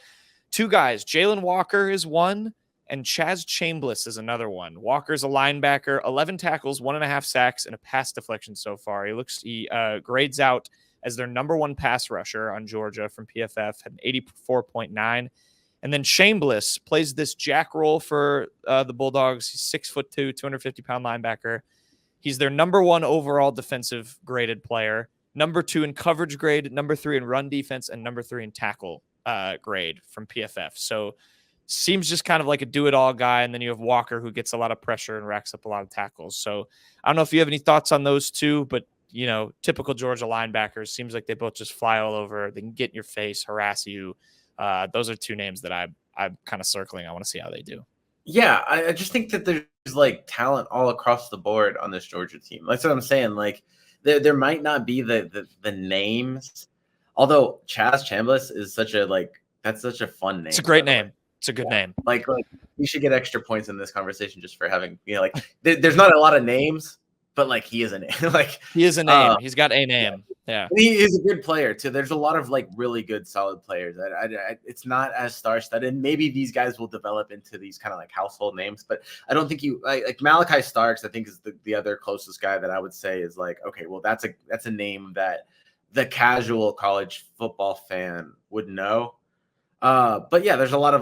Two guys, Jalen Walker is one, and Chaz Chambliss is another one. Walker's a linebacker, 11 tackles, 1.5 sacks, and a pass deflection so far. He grades out as their number one pass rusher on Georgia from PFF, had an 84.9. And then Chambliss plays this jack role for the Bulldogs. He's 6'2", 250-pound linebacker. He's their number one overall defensive graded player, number 2 in coverage grade, number 3 in run defense, and number 3 in tackle grade from PFF. So seems just kind of like a do-it-all guy. And then you have Walker, who gets a lot of pressure and racks up a lot of tackles. So I don't know if you have any thoughts on those two, but, typical Georgia linebackers, seems like they both just fly all over. They can get in your face, harass you. Those are two names that I'm kind of circling. I want to see how they do. Yeah, I just think that there's like talent all across the board on this Georgia team. That's what I'm saying. Like there might not be the names, although Chaz Chambliss is that's such a fun name. It's a great name. It's a good name. Like we should get extra points in this conversation just for having, there's not a lot of names, but like he is a name. Like he is a name. He's got a name. Yeah. He is a good player too. There's a lot of like really good, solid players. It's not as star-studded. Maybe these guys will develop into these kind of like household names, but I don't think like Malachi Starks, I think, is the other closest guy that I would say is like, okay, well, that's a name that the casual college football fan would know. But yeah, there's a lot of,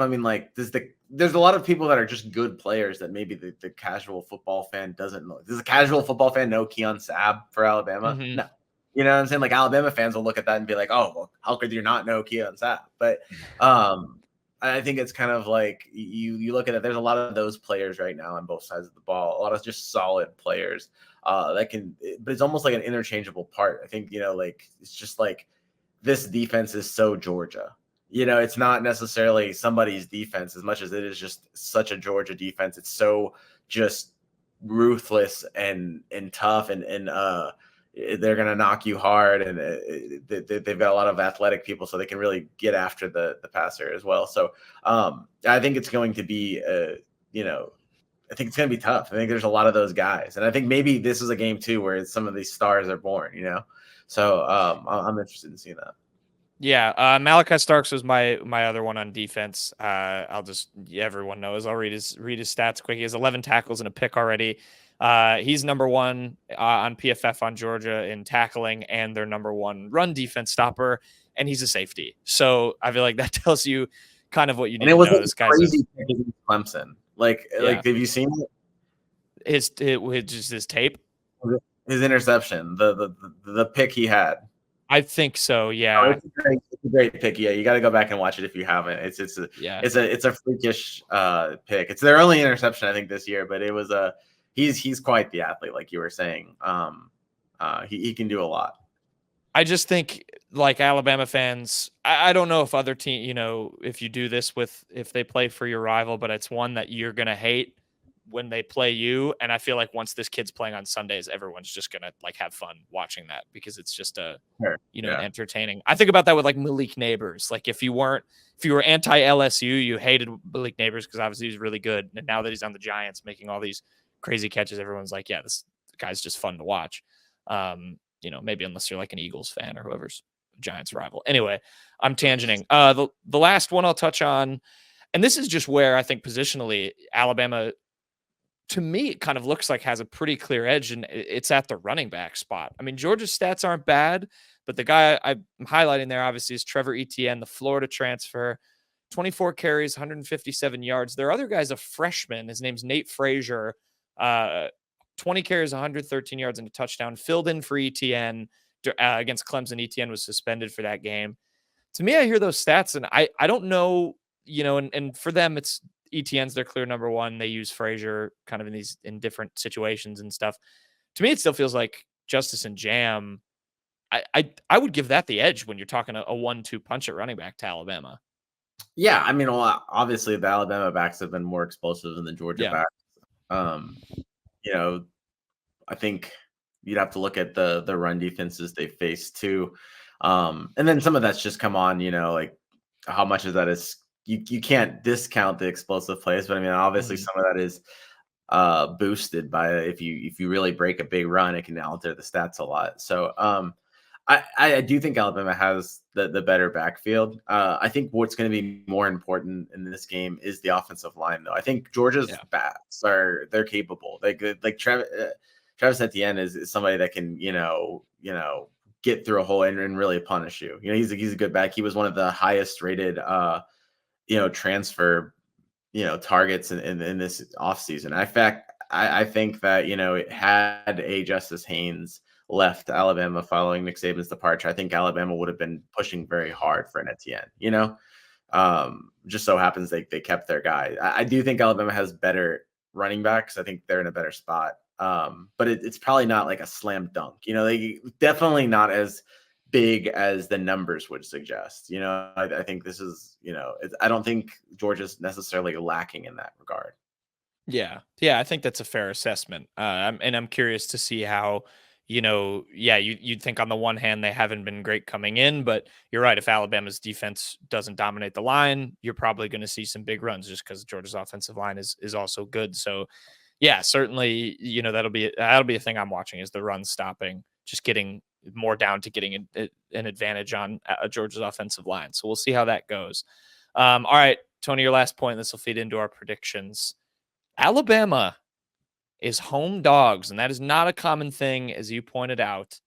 there's a lot of people that are just good players that maybe the casual football fan doesn't know. Does a casual football fan know Keon Sabb for Alabama? Mm-hmm. No. You know what I'm saying? Like Alabama fans will look at that and be like, oh, well, how could you not know Keon Sabb? But I think it's kind of like you look at it, there's a lot of those players right now on both sides of the ball, a lot of just solid players that can, but it's almost like an interchangeable part. I think, like it's just like this defense is so Georgia. It's not necessarily somebody's defense as much as it is just such a Georgia defense. It's so just ruthless and tough and they're going to knock you hard, and they've got a lot of athletic people, so they can really get after the passer as well. So I think it's going to be, I think it's going to be tough. I think there's a lot of those guys, and I think maybe this is a game too where some of these stars are born. So I'm interested in seeing that. Yeah, Malachi Starks was my other one on defense. Everyone knows. I'll read his stats quick. He has 11 tackles and a pick already. He's number one on PFF on Georgia in tackling, and their number one run defense stopper, and he's a safety. So I feel like that tells you kind of what you need And it to was know. a This guy's crazy pick against Clemson. yeah. Have you seen His tape. his interception, the pick he had? I think so. Oh, Yeah. it's a great pick. Yeah, you got to go back and watch it if you haven't. Yeah. It's a freakish pick. It's their only interception I think this year, but it was he's quite the athlete, like you were saying. He can do a lot. I just think, like, Alabama fans, I don't know if other team, if you do this if they play for your rival, but it's one that you're gonna hate when they play you. And I feel like once this kid's playing on Sundays, everyone's just gonna like have fun watching that because it's just Sure. an entertaining. I think about that with like Malik Neighbors. Like if you were anti LSU, you hated Malik Neighbors because obviously he's really good, and now that he's on the Giants making all these crazy catches, everyone's like, yeah, this guy's just fun to watch. Maybe unless you're like an Eagles fan or whoever's Giants rival. Anyway, I'm tangenting. The last one I'll touch on, and this is just where I think positionally Alabama, to me, it kind of looks like has a pretty clear edge, and it's at the running back spot. I mean, Georgia's stats aren't bad, but the guy I'm highlighting there obviously is Trevor Etienne, the Florida transfer, 24 carries, 157 yards. Their other guy's a freshman. His name's Nate Frazier. 20 carries, 113 yards, and a touchdown. Filled in for Etienne against Clemson. Etienne was suspended for that game. To me, I hear those stats, and I don't know, and for them, it's Etienne's their clear number one. They use Frazier kind of in different situations and stuff. To me, it still feels like Justice and Jam. I would give that the edge when you're talking a 1-2 punch at running back to Alabama. Yeah, I mean, well, obviously the Alabama backs have been more explosive than the Georgia backs. I think you'd have to look at the run defenses they face too. And then some of that's just come on, like how much of that is you can't discount the explosive plays, but I mean, obviously some of that is boosted by if you really break a big run, it can alter the stats a lot. So I do think Alabama has the better backfield. I think what's going to be more important in this game is the offensive line, though. I think Georgia's backs they're capable. Like Travis Etienne is somebody that can get through a hole and really punish you. He's a good back. He was one of the highest rated transfer targets in this offseason. In fact, I think that it had a Justice Haynes left Alabama following Nick Saban's departure, I think Alabama would have been pushing very hard for an Etienne. Just so happens they kept their guy. I do think Alabama has better running backs. I think they're in a better spot. But it's probably not like a slam dunk. They definitely not as big as the numbers would suggest. I think this is, I don't think Georgia's necessarily lacking in that regard. Yeah, I think that's a fair assessment. I'm curious to see how, you'd think on the one hand they haven't been great coming in, but you're right. If Alabama's defense doesn't dominate the line, you're probably going to see some big runs just because Georgia's offensive line is also good. So, yeah, certainly, that'll be a thing I'm watching is the run stopping, just getting more down to getting an advantage on Georgia's offensive line. So we'll see how that goes. All right, Tony, your last point. This will feed into our predictions. Alabama is home dogs, and that is not a common thing, as you pointed out.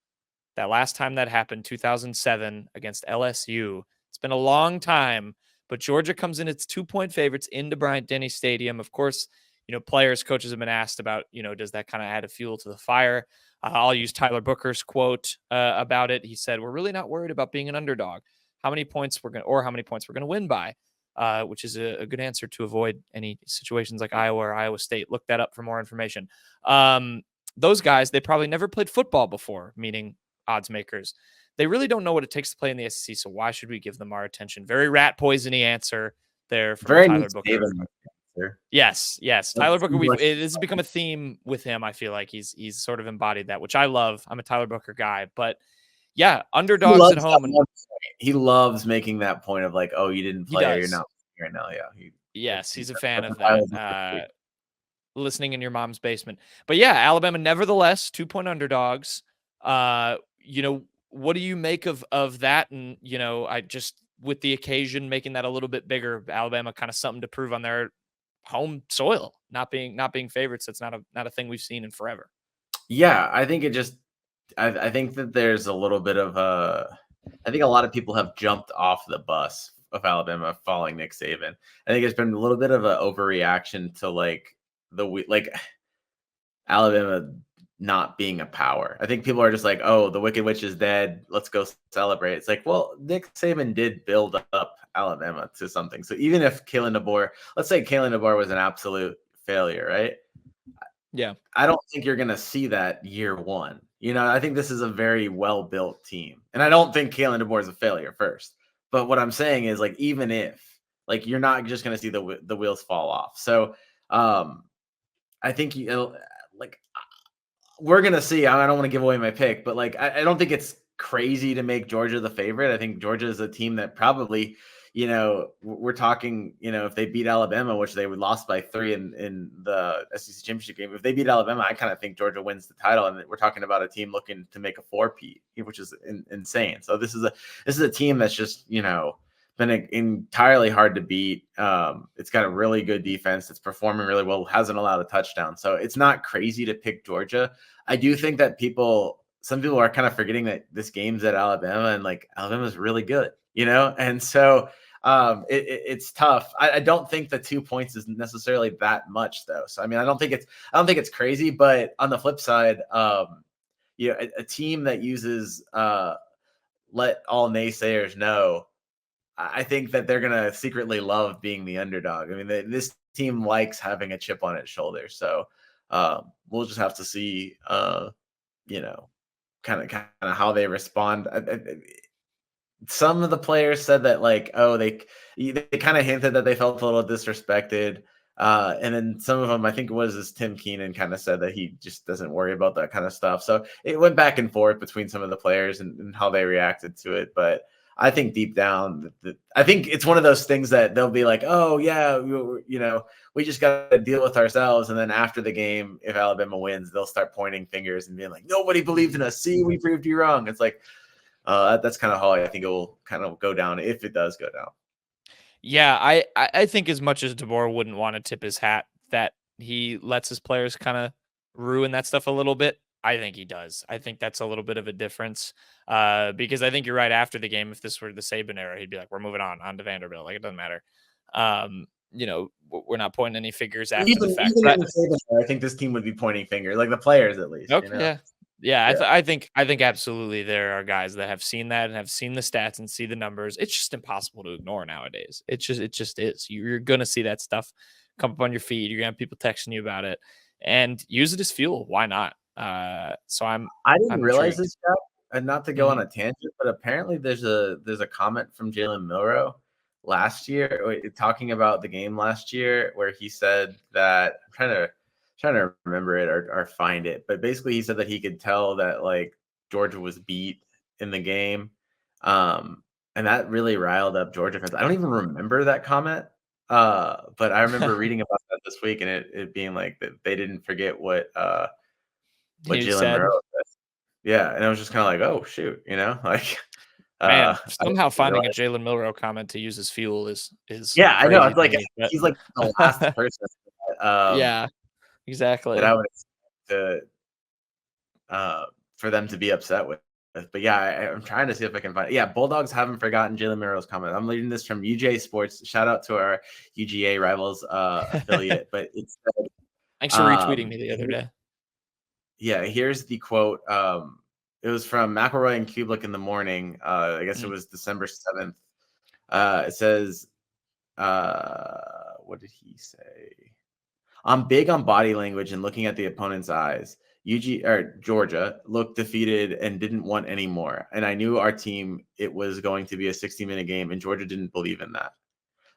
That last time that happened, 2007 against LSU. It's been a long time, but Georgia comes in its 2-point favorites into Bryant-Denny Stadium. Of course, players, coaches have been asked about, does that kind of add a fuel to the fire? I'll use Tyler Booker's quote about it. He said, "We're really not worried about being an underdog. How many points we're going to win by." Which is a good answer to avoid any situations like Iowa or Iowa State. Look that up for more information. Those guys, they probably never played football before, meaning odds makers. They really don't know what it takes to play in the SEC, so why should we give them our attention? Very rat poisony answer there from Very Tyler Booker. Yes. Tyler Booker, it has become a theme with him. I feel like he's sort of embodied that, which I love. I'm a Tyler Booker guy, but yeah, underdogs at home. He loves making that point of like, oh, you didn't play or you're not right now. Yeah. He's a fan of that. Listening in your mom's basement. But yeah, Alabama, nevertheless, 2-point underdogs. what do you make of that? And, I just, with the occasion, making that a little bit bigger, Alabama kind of something to prove on their home soil, not being favorites. That's not a thing we've seen in forever. Yeah, I think it just I think that there's a little bit of I think a lot of people have jumped off the bus of Alabama following Nick Saban. I think it's been a little bit of an overreaction to like like Alabama not being a power. I think people are just like, oh, the Wicked Witch is dead. Let's go celebrate. It's like, well, Nick Saban did build up Alabama to something. So even if let's say Kalen DeBoer was an absolute failure, right? Yeah. I don't think you're going to see that year one. I think this is a very well-built team. And I don't think Kalen DeBoer is a failure first. But what I'm saying is, like, even if, like, you're not just going to see the wheels fall off. So I think, like, we're going to see. I don't want to give away my pick, but, like, I don't think it's crazy to make Georgia the favorite. I think Georgia is a team that probably – we're talking, if they beat Alabama, which they would lost by 3 in the SEC championship game. If they beat Alabama, I kind of think Georgia wins the title. And we're talking about a team looking to make a 4-peat, which is insane. So this is a team that's just, been entirely hard to beat. It's got a really good defense. It's performing really well, hasn't allowed a touchdown. So it's not crazy to pick Georgia. I do think that some people are kind of forgetting that this game's at Alabama, and like Alabama's really good, and so it's tough. I don't think the 2 points is necessarily that much though. So I mean, I don't think it's crazy, but on the flip side, a team that uses let all naysayers know, I think that they're gonna secretly love being the underdog. I mean, this team likes having a chip on its shoulder. So we'll just have to see, kind of how they respond. Some of the players said that, like, oh, they kind of hinted that they felt a little disrespected. And then some of them, I think it was this Tim Keenan, kind of said that he just doesn't worry about that kind of stuff. So it went back and forth between some of the players and how they reacted to it. But I think deep down, I think it's one of those things that they'll be like, oh, yeah, we just got to deal with ourselves. And then after the game, if Alabama wins, they'll start pointing fingers and being like, nobody believed in us. See, we proved you wrong. It's like, that's kind of how I think it will kind of go down, if it does go down. Yeah, I think as much as DeBoer wouldn't want to tip his hat that he lets his players kind of ruin that stuff a little bit, I think he does. I think that's a little bit of a difference because I think you're right. After the game, if this were the Saban era, he'd be like, we're moving on to Vanderbilt. Like, it doesn't matter. We're not pointing any fingers after the fact. Even in the Saban era, I think this team would be pointing fingers, like the players at least. Okay, yeah. I think absolutely there are guys that have seen that and have seen the stats and see the numbers. It's just impossible to ignore nowadays. It just is. You're gonna see that stuff come up on your feed. You're gonna have people texting you about it, and use it as fuel. Why not? I didn't realize this, Jeff, and not to go on a tangent, but apparently there's a comment from Jalen Milroe last year talking about the game last year where he said that trying to remember it or find it, but basically he said that he could tell that like Georgia was beat in the game, and that really riled up Georgia fans. I don't even remember that comment, but I remember reading about that this week and it being like that they didn't forget what Jalen Milroe said. Yeah, and I was just kind of like, oh shoot, like. Man, somehow finding a Jalen Milroe comment to use as fuel is yeah, I know. It's like he's like the last person. Yeah. Exactly. That I would expect for them to be upset with. But yeah, I'm trying to see if I can find it. Yeah, Bulldogs haven't forgotten Jalen Milroe's comment. I'm reading this from UGA Sports. Shout out to our UGA rivals affiliate. But it's thanks for retweeting me the other day. Yeah, here's the quote. It was from McElroy and Kublik in the morning. I guess it was December 7th. It says, what did he say? I'm big on body language and looking at the opponent's eyes. Georgia looked defeated and didn't want any more. And I knew our team, it was going to be a 60-minute game, and Georgia didn't believe in that.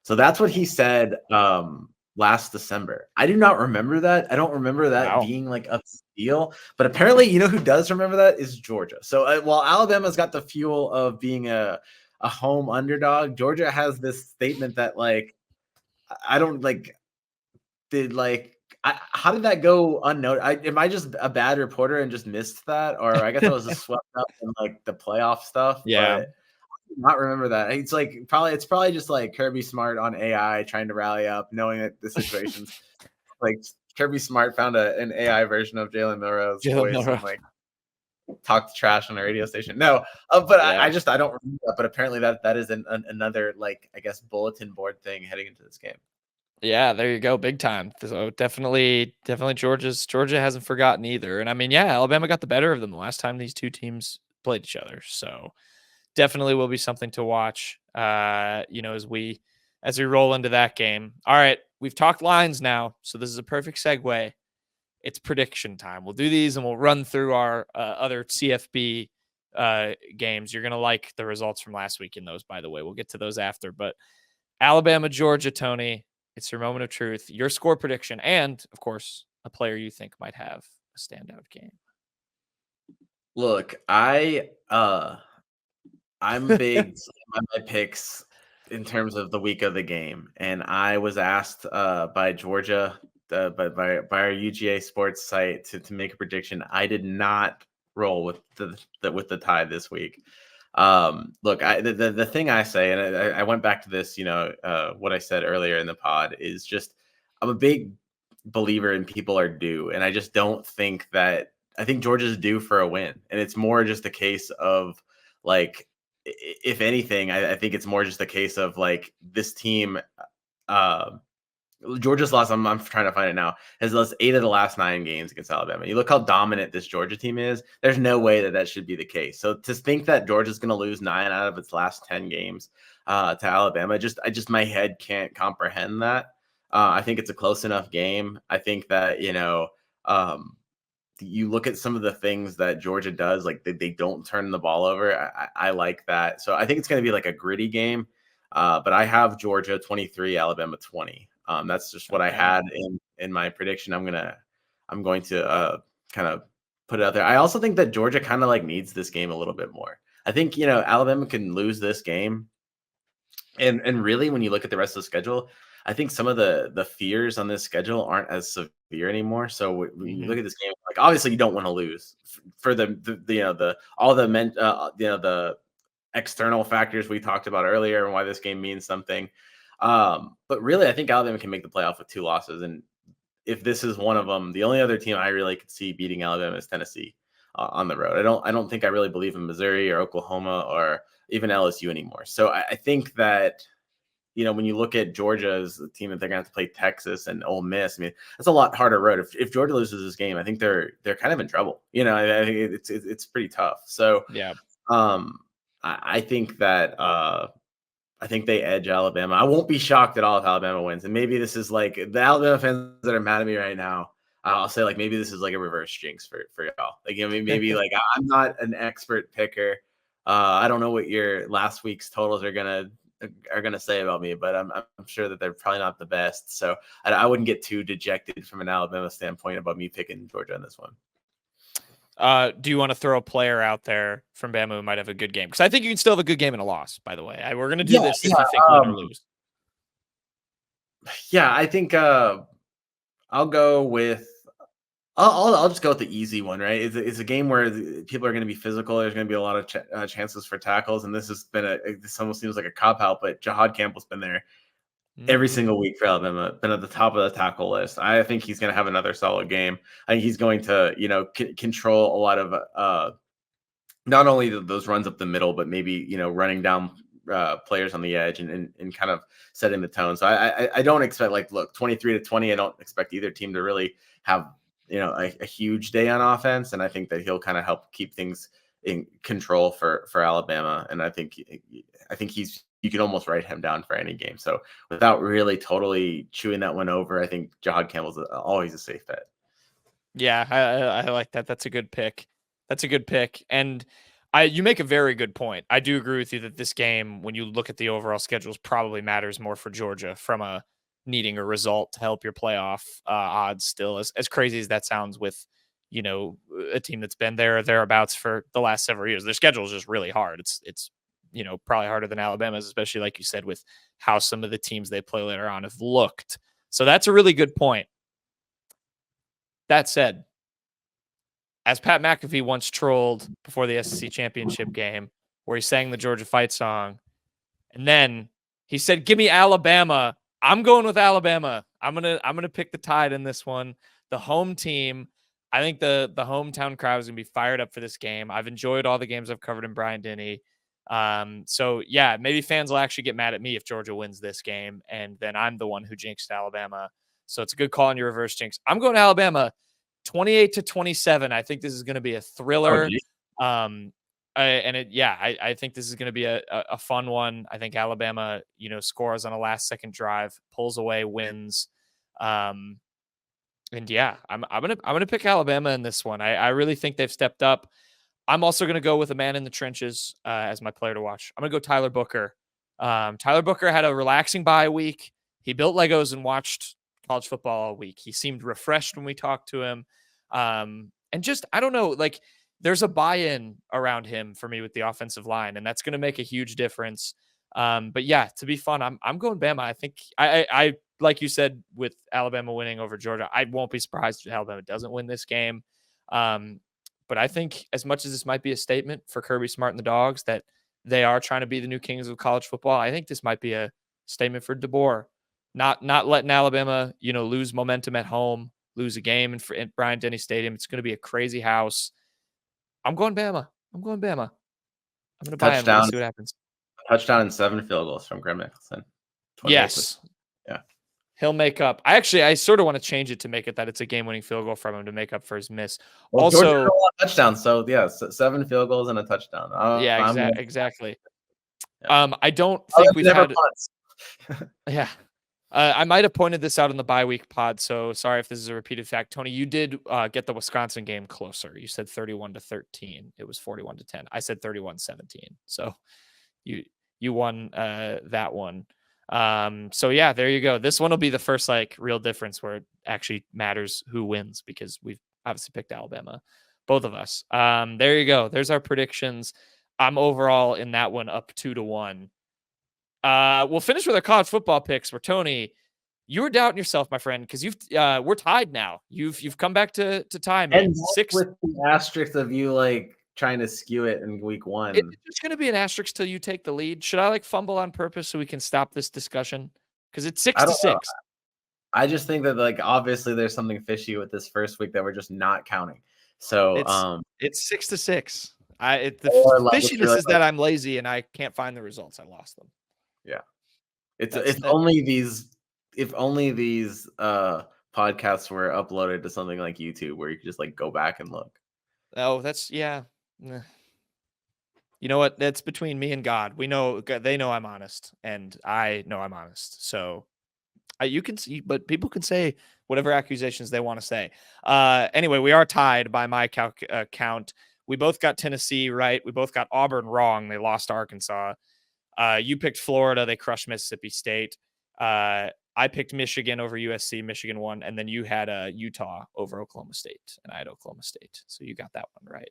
So that's what he said last December. I do not remember that. I don't remember that being like a deal. But apparently, who does remember that is Georgia. So while Alabama's got the fuel of being a home underdog, Georgia has this statement that like, I don't like – how did that go unnoticed? Am I just a bad reporter and just missed that? Or I guess I was just swept up in like the playoff stuff, Yeah. but not remember that. It's probably just like Kirby Smart on AI trying to rally up, knowing that the situation's like Kirby Smart found an AI version of Jalen Milroe's Jalen voice Milroe. and like talked trash on a radio station. No, but Yeah. I don't remember that. But apparently that is another like I guess bulletin board thing heading into this game. Yeah, there you go, big time. So definitely Georgia hasn't forgotten either. And I mean, yeah, Alabama got the better of them the last time these two teams played each other. So definitely will be something to watch. As we roll into that game. All right, we've talked lines now, so this is a perfect segue. It's prediction time. We'll do these and we'll run through our other CFB games. You're gonna like the results from last week in those, by the way. We'll get to those after. But Alabama, Georgia, Tony, it's your moment of truth. Your score prediction, and of course, a player you think might have a standout game. Look, I'm big on my picks in terms of the week of the game, and I was asked by Georgia, by our UGA sports site to make a prediction. I did not roll with the Tide this week. Look, the thing I say, and I went back to this, what I said earlier in the pod is just I'm a big believer in people are due, and I just don't think that I think Georgia's due for a win, and it's more just a case of like if anything, I think it's more just a case of like this team. Uh, Georgia's lost. I'm trying to find it now. Has lost 8 of the last 9 games against Alabama. You look how dominant this Georgia team is. There's no way that should be the case. So to think that Georgia's going to lose 9 out of its last 10 games to Alabama, my head can't comprehend that. I think it's a close enough game. I think that you look at some of the things that Georgia does, like they don't turn the ball over. I like that. So I think it's going to be like a gritty game. But I have Georgia 23, Alabama 20. That's just what I had in my prediction. I'm going to kind of put it out there. I also think that Georgia kind of like needs this game a little bit more. I think Alabama can lose this game, and really when you look at the rest of the schedule, I think some of the fears on this schedule aren't as severe anymore. So when you look at this game, like obviously you don't want to lose for the external factors we talked about earlier and why this game means something. But really, I think Alabama can make the playoff with 2 losses, and if this is one of them, the only other team I really could see beating Alabama is Tennessee on the road. I don't think I really believe in Missouri or Oklahoma or even LSU anymore. So I think that when you look at Georgia as a team that they're going to have to play Texas and Ole Miss, I mean, that's a lot harder road. If Georgia loses this game, I think they're kind of in trouble. I think it's pretty tough. So Yeah. I think that I think they edge Alabama. I won't be shocked at all if Alabama wins. And maybe this is like the Alabama fans that are mad at me right now. I'll say like maybe this is like a reverse jinx for y'all. Like maybe like I'm not an expert picker. I don't know what your last week's totals are gonna say about me, but I'm sure that they're probably not the best. So I wouldn't get too dejected from an Alabama standpoint about me picking Georgia on this one. Do you want to throw a player out there from Bama who might have a good game? Because I think you can still have a good game and a loss, by the way. We're going to do this if you think win or lose. Yeah, I think I'll go with I'll just go with the easy one, right? It's a game where people are going to be physical. There's going to be a lot of chances for tackles, and this almost seems like a cop out, but Jahad Campbell's been there every single week for Alabama, been at the top of the tackle list. I think he's going to have another solid game. I think he's going to control a lot of not only those runs up the middle, but maybe running down players on the edge and kind of setting the tone. So I don't expect 23-20. I don't expect either team to really have a huge day on offense, and I think that he'll kind of help keep things in control for Alabama. And I think you can almost write him down for any game. So without really totally chewing that one over, I think Jahad Campbell's always a safe bet. Yeah, I like that. That's a good pick. And you make a very good point. I do agree with you that this game, when you look at the overall schedules, probably matters more for Georgia from a needing a result to help your playoff odds still. As crazy as that sounds with, a team that's been there or thereabouts for the last several years. Their schedule is just really hard. It's probably harder than Alabama's, especially like you said, with how some of the teams they play later on have looked. So that's a really good point. That said, as Pat McAfee once trolled before the SEC championship game, where he sang the Georgia Fight song, and then he said, "Give me Alabama." I'm going with Alabama. I'm gonna pick the Tide in this one. The home team. I think the hometown crowd is gonna be fired up for this game. I've enjoyed all the games I've covered in Bryant-Denny. So yeah, maybe fans will actually get mad at me if Georgia wins this game, and then I'm the one who jinxed Alabama. So it's a good call on your reverse jinx. I'm going to Alabama, 28-27. I think this is going to be a thriller. I think this is going to be a fun one. I think Alabama, scores on a last second drive, pulls away, wins. And yeah, I'm gonna pick Alabama in this one. I really think they've stepped up. I'm also gonna go with a man in the trenches as my player to watch. I'm gonna go Tyler Booker. Tyler Booker had a relaxing bye week. He built Legos and watched college football all week. He seemed refreshed when we talked to him. And just, I don't know, like there's a buy-in around him for me with the offensive line, and that's going to make a huge difference. But yeah, to be fun, I'm going Bama. I think I like you said with Alabama winning over Georgia, I won't be surprised if Alabama doesn't win this game. But I think as much as this might be a statement for Kirby Smart and the Dogs that they are trying to be the new kings of college football, I think this might be a statement for DeBoer, not letting Alabama, lose momentum at home, lose a game in Bryant-Denny Stadium. It's going to be a crazy house. I'm going Bama. I'm going to buy him. We'll see what happens. Touchdown and 7 field goals from Graham Nicholson. Yes. Yeah. He'll make up. I sort of want to change it to make it that it's a game-winning field goal from him to make up for his miss. Well, also, touchdown. So yeah, 7 field goals and a touchdown. Exactly. Yeah. I don't think we've had. Punts. Yeah. I might have pointed this out in the bye week pod, so sorry if this is a repeated fact. Tony, you did get the Wisconsin game closer. You said 31-13. It was 41-10. I said 31-17. So you won that one. So yeah, there you go. This one will be the first real difference where it actually matters who wins, because we've obviously picked Alabama, both of us. There you go. There's our predictions. I'm overall in that one up 2-1. We'll finish with our college football picks where Tony, you were doubting yourself, my friend, because we're tied now. You've come back to tie me. And 6 with the asterisk of you trying to skew it in week 1. It's just going to be an asterisk till you take the lead. Should I fumble on purpose so we can stop this discussion? Because it's 6-6. I just think that obviously there's something fishy with this first week that we're just not counting. So it's 6-6. The fishiness is that I'm lazy and I can't find the results. I lost them. Yeah. If only these podcasts were uploaded to something like YouTube where you could just go back and look. Oh, yeah. You know what? That's between me and God. They know I'm honest, and I know I'm honest. So you can see, but people can say whatever accusations they want to say. Anyway, we are tied by my count. We both got Tennessee right. We both got Auburn wrong. They lost to Arkansas. You picked Florida. They crushed Mississippi State. I picked Michigan over USC. Michigan won. And then you had Utah over Oklahoma State. And I had Oklahoma State. So you got that one right.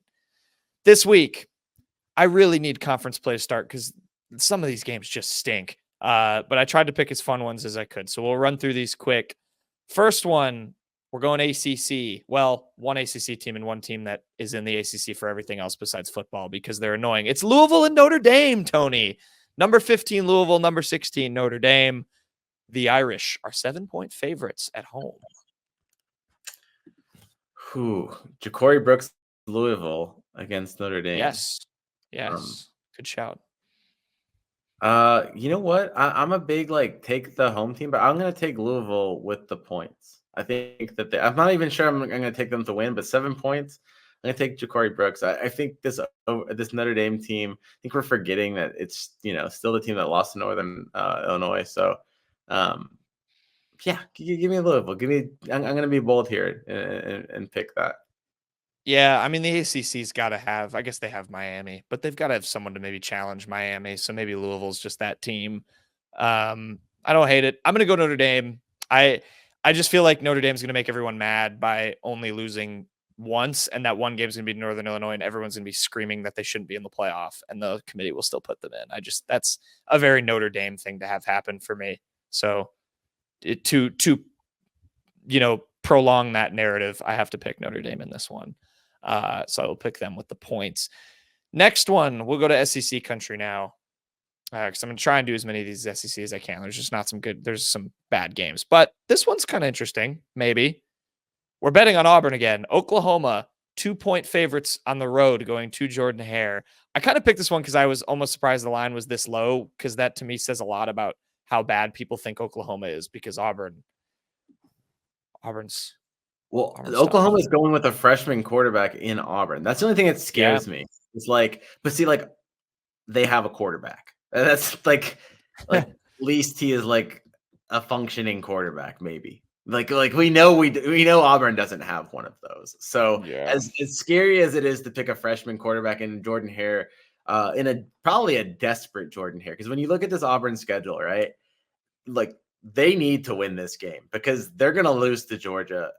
This week, I really need conference play to start because some of these games just stink. But I tried to pick as fun ones as I could. So we'll run through these quick. First one, we're going ACC. Well, one ACC team and one team that is in the ACC for everything else besides football because they're annoying. It's Louisville and Notre Dame, Tony. Number 15, Louisville. Number 16, Notre Dame. The Irish are 7-point favorites at home. Ja'Cory Brooks, Louisville against Notre Dame. Yes. Good shout. You know what? I'm a big take the home team, but I'm gonna take Louisville with the points. I think that I'm not even sure I'm gonna take them to win, but 7 points. I'm gonna take Ja'Cory Brooks. I think this Notre Dame team. I think we're forgetting that it's still the team that lost to Northern Illinois. So, yeah, give me Louisville. I'm gonna be bold here and pick that. Yeah, I mean, the ACC's got to have, I guess they have Miami, but they've got to have someone to maybe challenge Miami. So maybe Louisville's just that team. I don't hate it. I'm going to go Notre Dame. I just feel like Notre Dame's going to make everyone mad by only losing once. And that one game's going to be Northern Illinois and everyone's going to be screaming that they shouldn't be in the playoff and the committee will still put them in. That's a very Notre Dame thing to have happen for me. So to prolong that narrative, I have to pick Notre Dame in this one. So I'll pick them with the points. Next one, we'll go to SEC country now. Because I'm going to try and do as many of these SEC as I can. There's just not some good, there's some bad games. But this one's kind of interesting, maybe. We're betting on Auburn again. Oklahoma, 2-point favorites on the road going to Jordan Hare. I kind of picked this one because I was almost surprised the line was this low, because that to me says a lot about how bad people think Oklahoma is, because Auburn's Oklahoma is going with a freshman quarterback in Auburn. That's the only thing that scares me. It's like, but see, like, they have a quarterback. That's like least he is like a functioning quarterback, maybe. Like we know Auburn doesn't have one of those. So as scary as it is to pick a freshman quarterback in Jordan Hare, in probably a desperate Jordan Hare, because when you look at this Auburn schedule, right, like they need to win this game because they're gonna lose to Georgia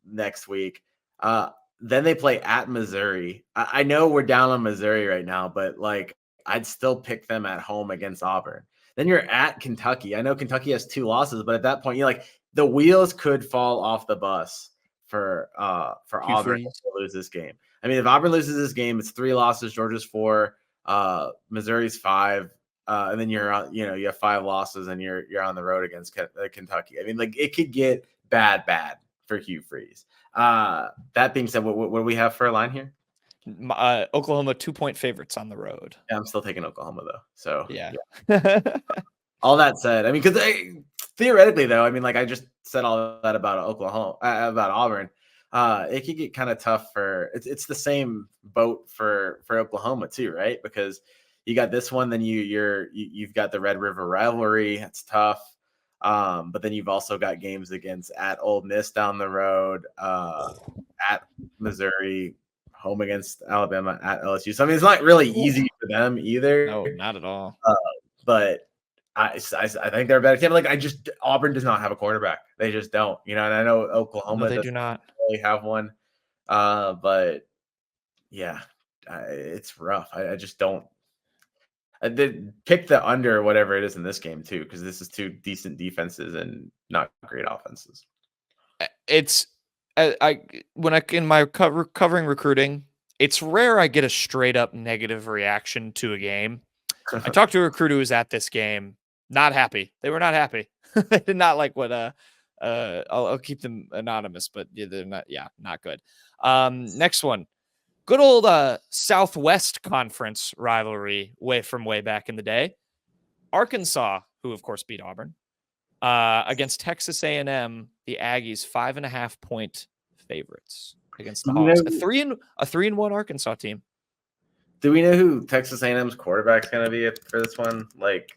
next week. Then they play at Missouri. I know we're down on Missouri right now, but like I'd still pick them at home against Auburn. Then you're at Kentucky. I know Kentucky has 2 losses, but at that point, you're like the wheels could fall off the bus for Auburn if they lose this game. I mean, if Auburn loses this game, it's 3 losses. Georgia's 4, Missouri's 5, and then you have 5 losses, and you're on the road against Kentucky. I mean, like it could get bad for Hugh Freeze. That being said, what do we have for a line here? Oklahoma 2-point favorites on the road. Yeah, I'm still taking Oklahoma though. So yeah. All that said, I mean, because theoretically though, I mean, like I just said all that about Oklahoma, about Auburn. It could get kind of tough for it's the same boat for Oklahoma too, right? Because you got this one, then you've got the Red River rivalry. It's tough. But then you've also got games against at Ole Miss down the road, at Missouri, home against Alabama, at LSU. So I mean, it's not really easy for them either. No, not at all. But I think they're a better team. Like Auburn does not have a quarterback. They just don't. And I know Oklahoma they do not really have one. But yeah, it's rough. I just don't. I did pick the under or whatever it is in this game too, because this is 2 decent defenses and not great offenses. It's in my covering recruiting, it's rare I get a straight up negative reaction to a game. I talked to a recruiter who was at this game, not happy. They were not happy. They did not like what I'll keep them anonymous, but they're not good. Next one. Good old Southwest Conference rivalry way back in the day. Arkansas, who of course beat Auburn, against Texas A&M, the Aggies 5.5-point favorites against the Hawks. A 3-1 Arkansas team. Do we know who Texas A&M's quarterback's going to be for this one? Like,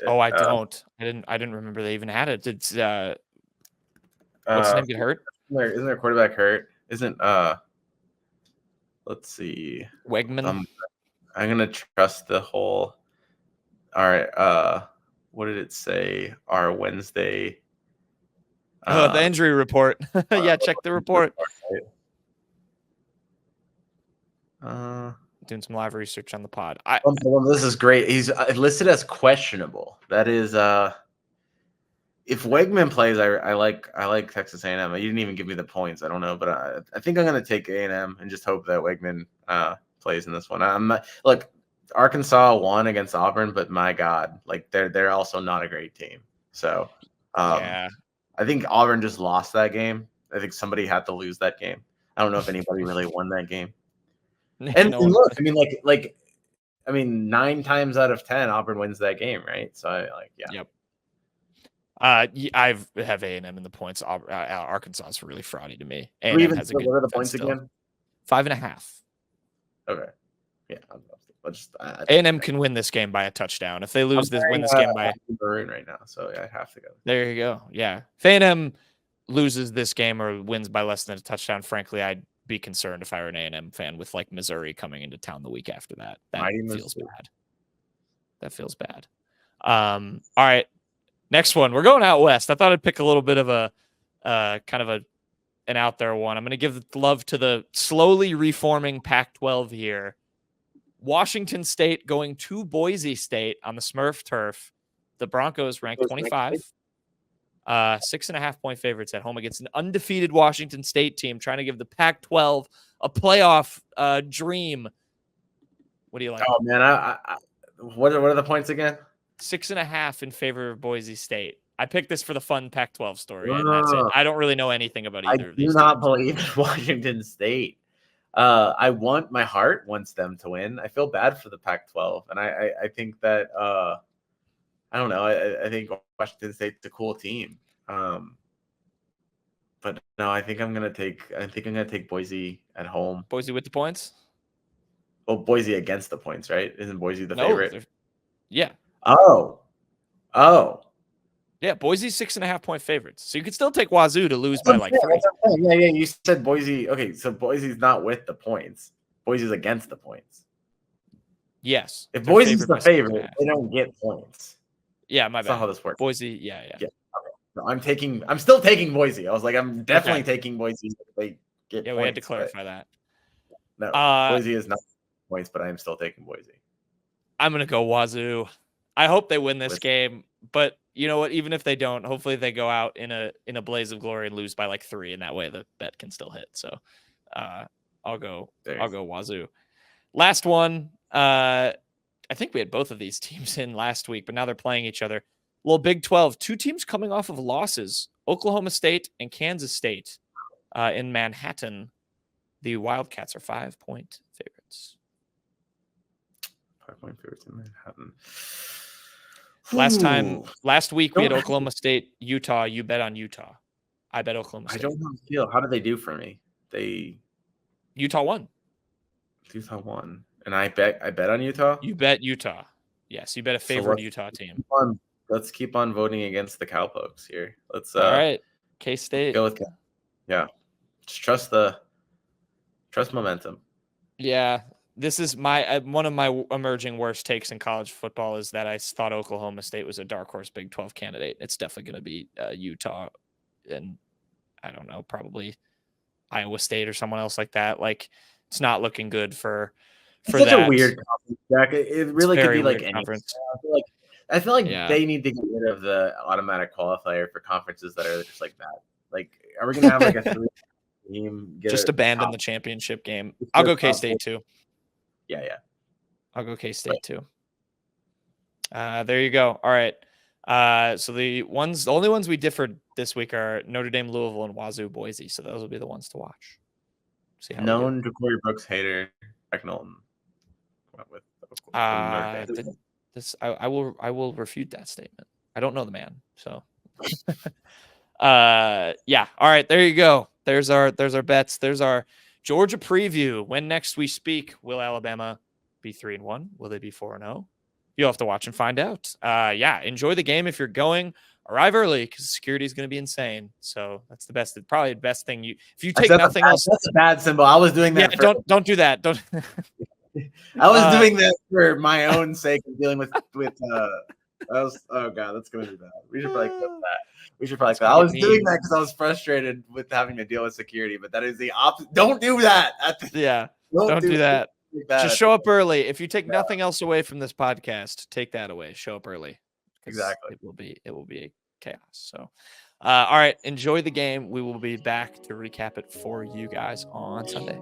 I don't. I didn't remember they even had it. It's what's his name get hurt? Isn't their quarterback hurt? Isn't let's see. Wegman. I'm gonna trust the whole. All right. What did it say? Our Wednesday. The injury report. Yeah, check the report. Doing some live research on the pod. This is great. He's listed as questionable. That is, if Wegman plays, I like Texas A&M. You didn't even give me the points. I don't know, but I think I'm gonna take A&M and just hope that Wegman plays in this one. I'm not Arkansas won against Auburn, but my God, like they're also not a great team. So I think Auburn just lost that game. I think somebody had to lose that game. I don't know if anybody really won that game. And look, I mean, 9 times out of 10, Auburn wins that game, right? So Yep. I have A&M in the points. Arkansas is really fraudy to me. A&M has a good. What are the points again? 5.5. Okay. Yeah. A&M can win this game by a touchdown. If they win this game by right now, so I have to go. There you go. Yeah. If A&M loses this game or wins by less than a touchdown, frankly, I'd be concerned if I were an A&M fan with like Missouri coming into town the week after that. That feels bad. That feels bad. All right. Next one. We're going out west. I thought I'd pick a little bit of a kind of an out there one. I'm going to give love to the slowly reforming Pac-12 here. Washington State going to Boise State on the Smurf turf. The Broncos ranked 25. 6.5 point favorites at home against an undefeated Washington State team trying to give the Pac-12 a playoff dream. What do you like? Oh man, what are the points again? 6.5 in favor of Boise State. I picked this for the fun Pac-12 story, and that's it. I don't really know anything about either of these. I do not believe in Washington State. My heart wants them to win. I feel bad for the Pac-12, and I think that I don't know. I think Washington State's a cool team. But no, I think I'm gonna take Boise at home. Boise with the points? Well, Boise against the points, right? Isn't Boise the favorite? Yeah. Oh. Yeah, Boise's 6.5 point favorites. So you could still take Wazoo to lose by like 3. Yeah. You said Boise. Okay, so Boise's not with the points. Boise's against the points. Yes. If Boise's the favorite, they don't get points. Yeah, my bad. That's not how this works. Boise, yeah. Okay. No, I'm still taking Boise. I was like, I'm definitely taking Boise if they get points. We had to clarify that. No, Boise is not points, but I am still taking Boise. I'm gonna go Wazoo. I hope they win this game, but you know what? Even if they don't, hopefully they go out in a blaze of glory and lose by like 3, and that way the bet can still hit. So I'll go Wazoo. Last one. I think we had both of these teams in last week, but now they're playing each other. Well, Big 12, 2 teams coming off of losses, Oklahoma State and Kansas State in Manhattan. The Wildcats are 5-point favorites. 5-point favorites in Manhattan. Last week we had Oklahoma State, Utah. You bet on Utah. I bet Oklahoma State. I don't know how to feel. How did they do for me? Utah won. Utah won. And I bet on Utah? You bet Utah. Yes, you bet a favored Utah team. Let's keep on voting against the Cowpokes here. All right. K-State. Go with just trust momentum. Yeah. This is one of my emerging worst takes in college football is that I thought Oklahoma State was a dark horse Big 12 candidate. It's definitely going to be Utah and I don't know, probably Iowa State or someone else like that. Like it's not looking good for such that. A weird conference, Jack. It really could be like any conference. I feel like they need to get rid of the automatic qualifier for conferences that are just like that. Like, are we gonna have like a 3-team? Just abandon the championship game. I'll go K-State too. Yeah. I'll go K-State too. There you go. All right. So the only ones we differed this week are Notre Dame, Louisville, and Wazoo, Boise. So those will be the ones to watch. See how known Ja'Cory Brooks hater, Beck Knowlton. I will refute that statement. I don't know the man, so yeah. All right, there you go. There's our bets. There's our Georgia preview. When next we speak, will Alabama be 3-1? Will they be 4-0? You'll have to watch and find out. Enjoy the game if you're going. Arrive early because security is going to be insane. So that's probably the best thing if you take nothing else. That's a bad symbol. I was doing that. Yeah, don't do that. Don't. I was doing that for my own sake of dealing with oh god, that's gonna be bad. We should probably clip that. I was doing that because I was frustrated with having to deal with security, but that is the opposite. Don't do that. Don't do that. Just show up early. If you take nothing else away from this podcast, take that away. Show up early. Exactly. It will be chaos. So all right, enjoy the game. We will be back to recap it for you guys on Sunday.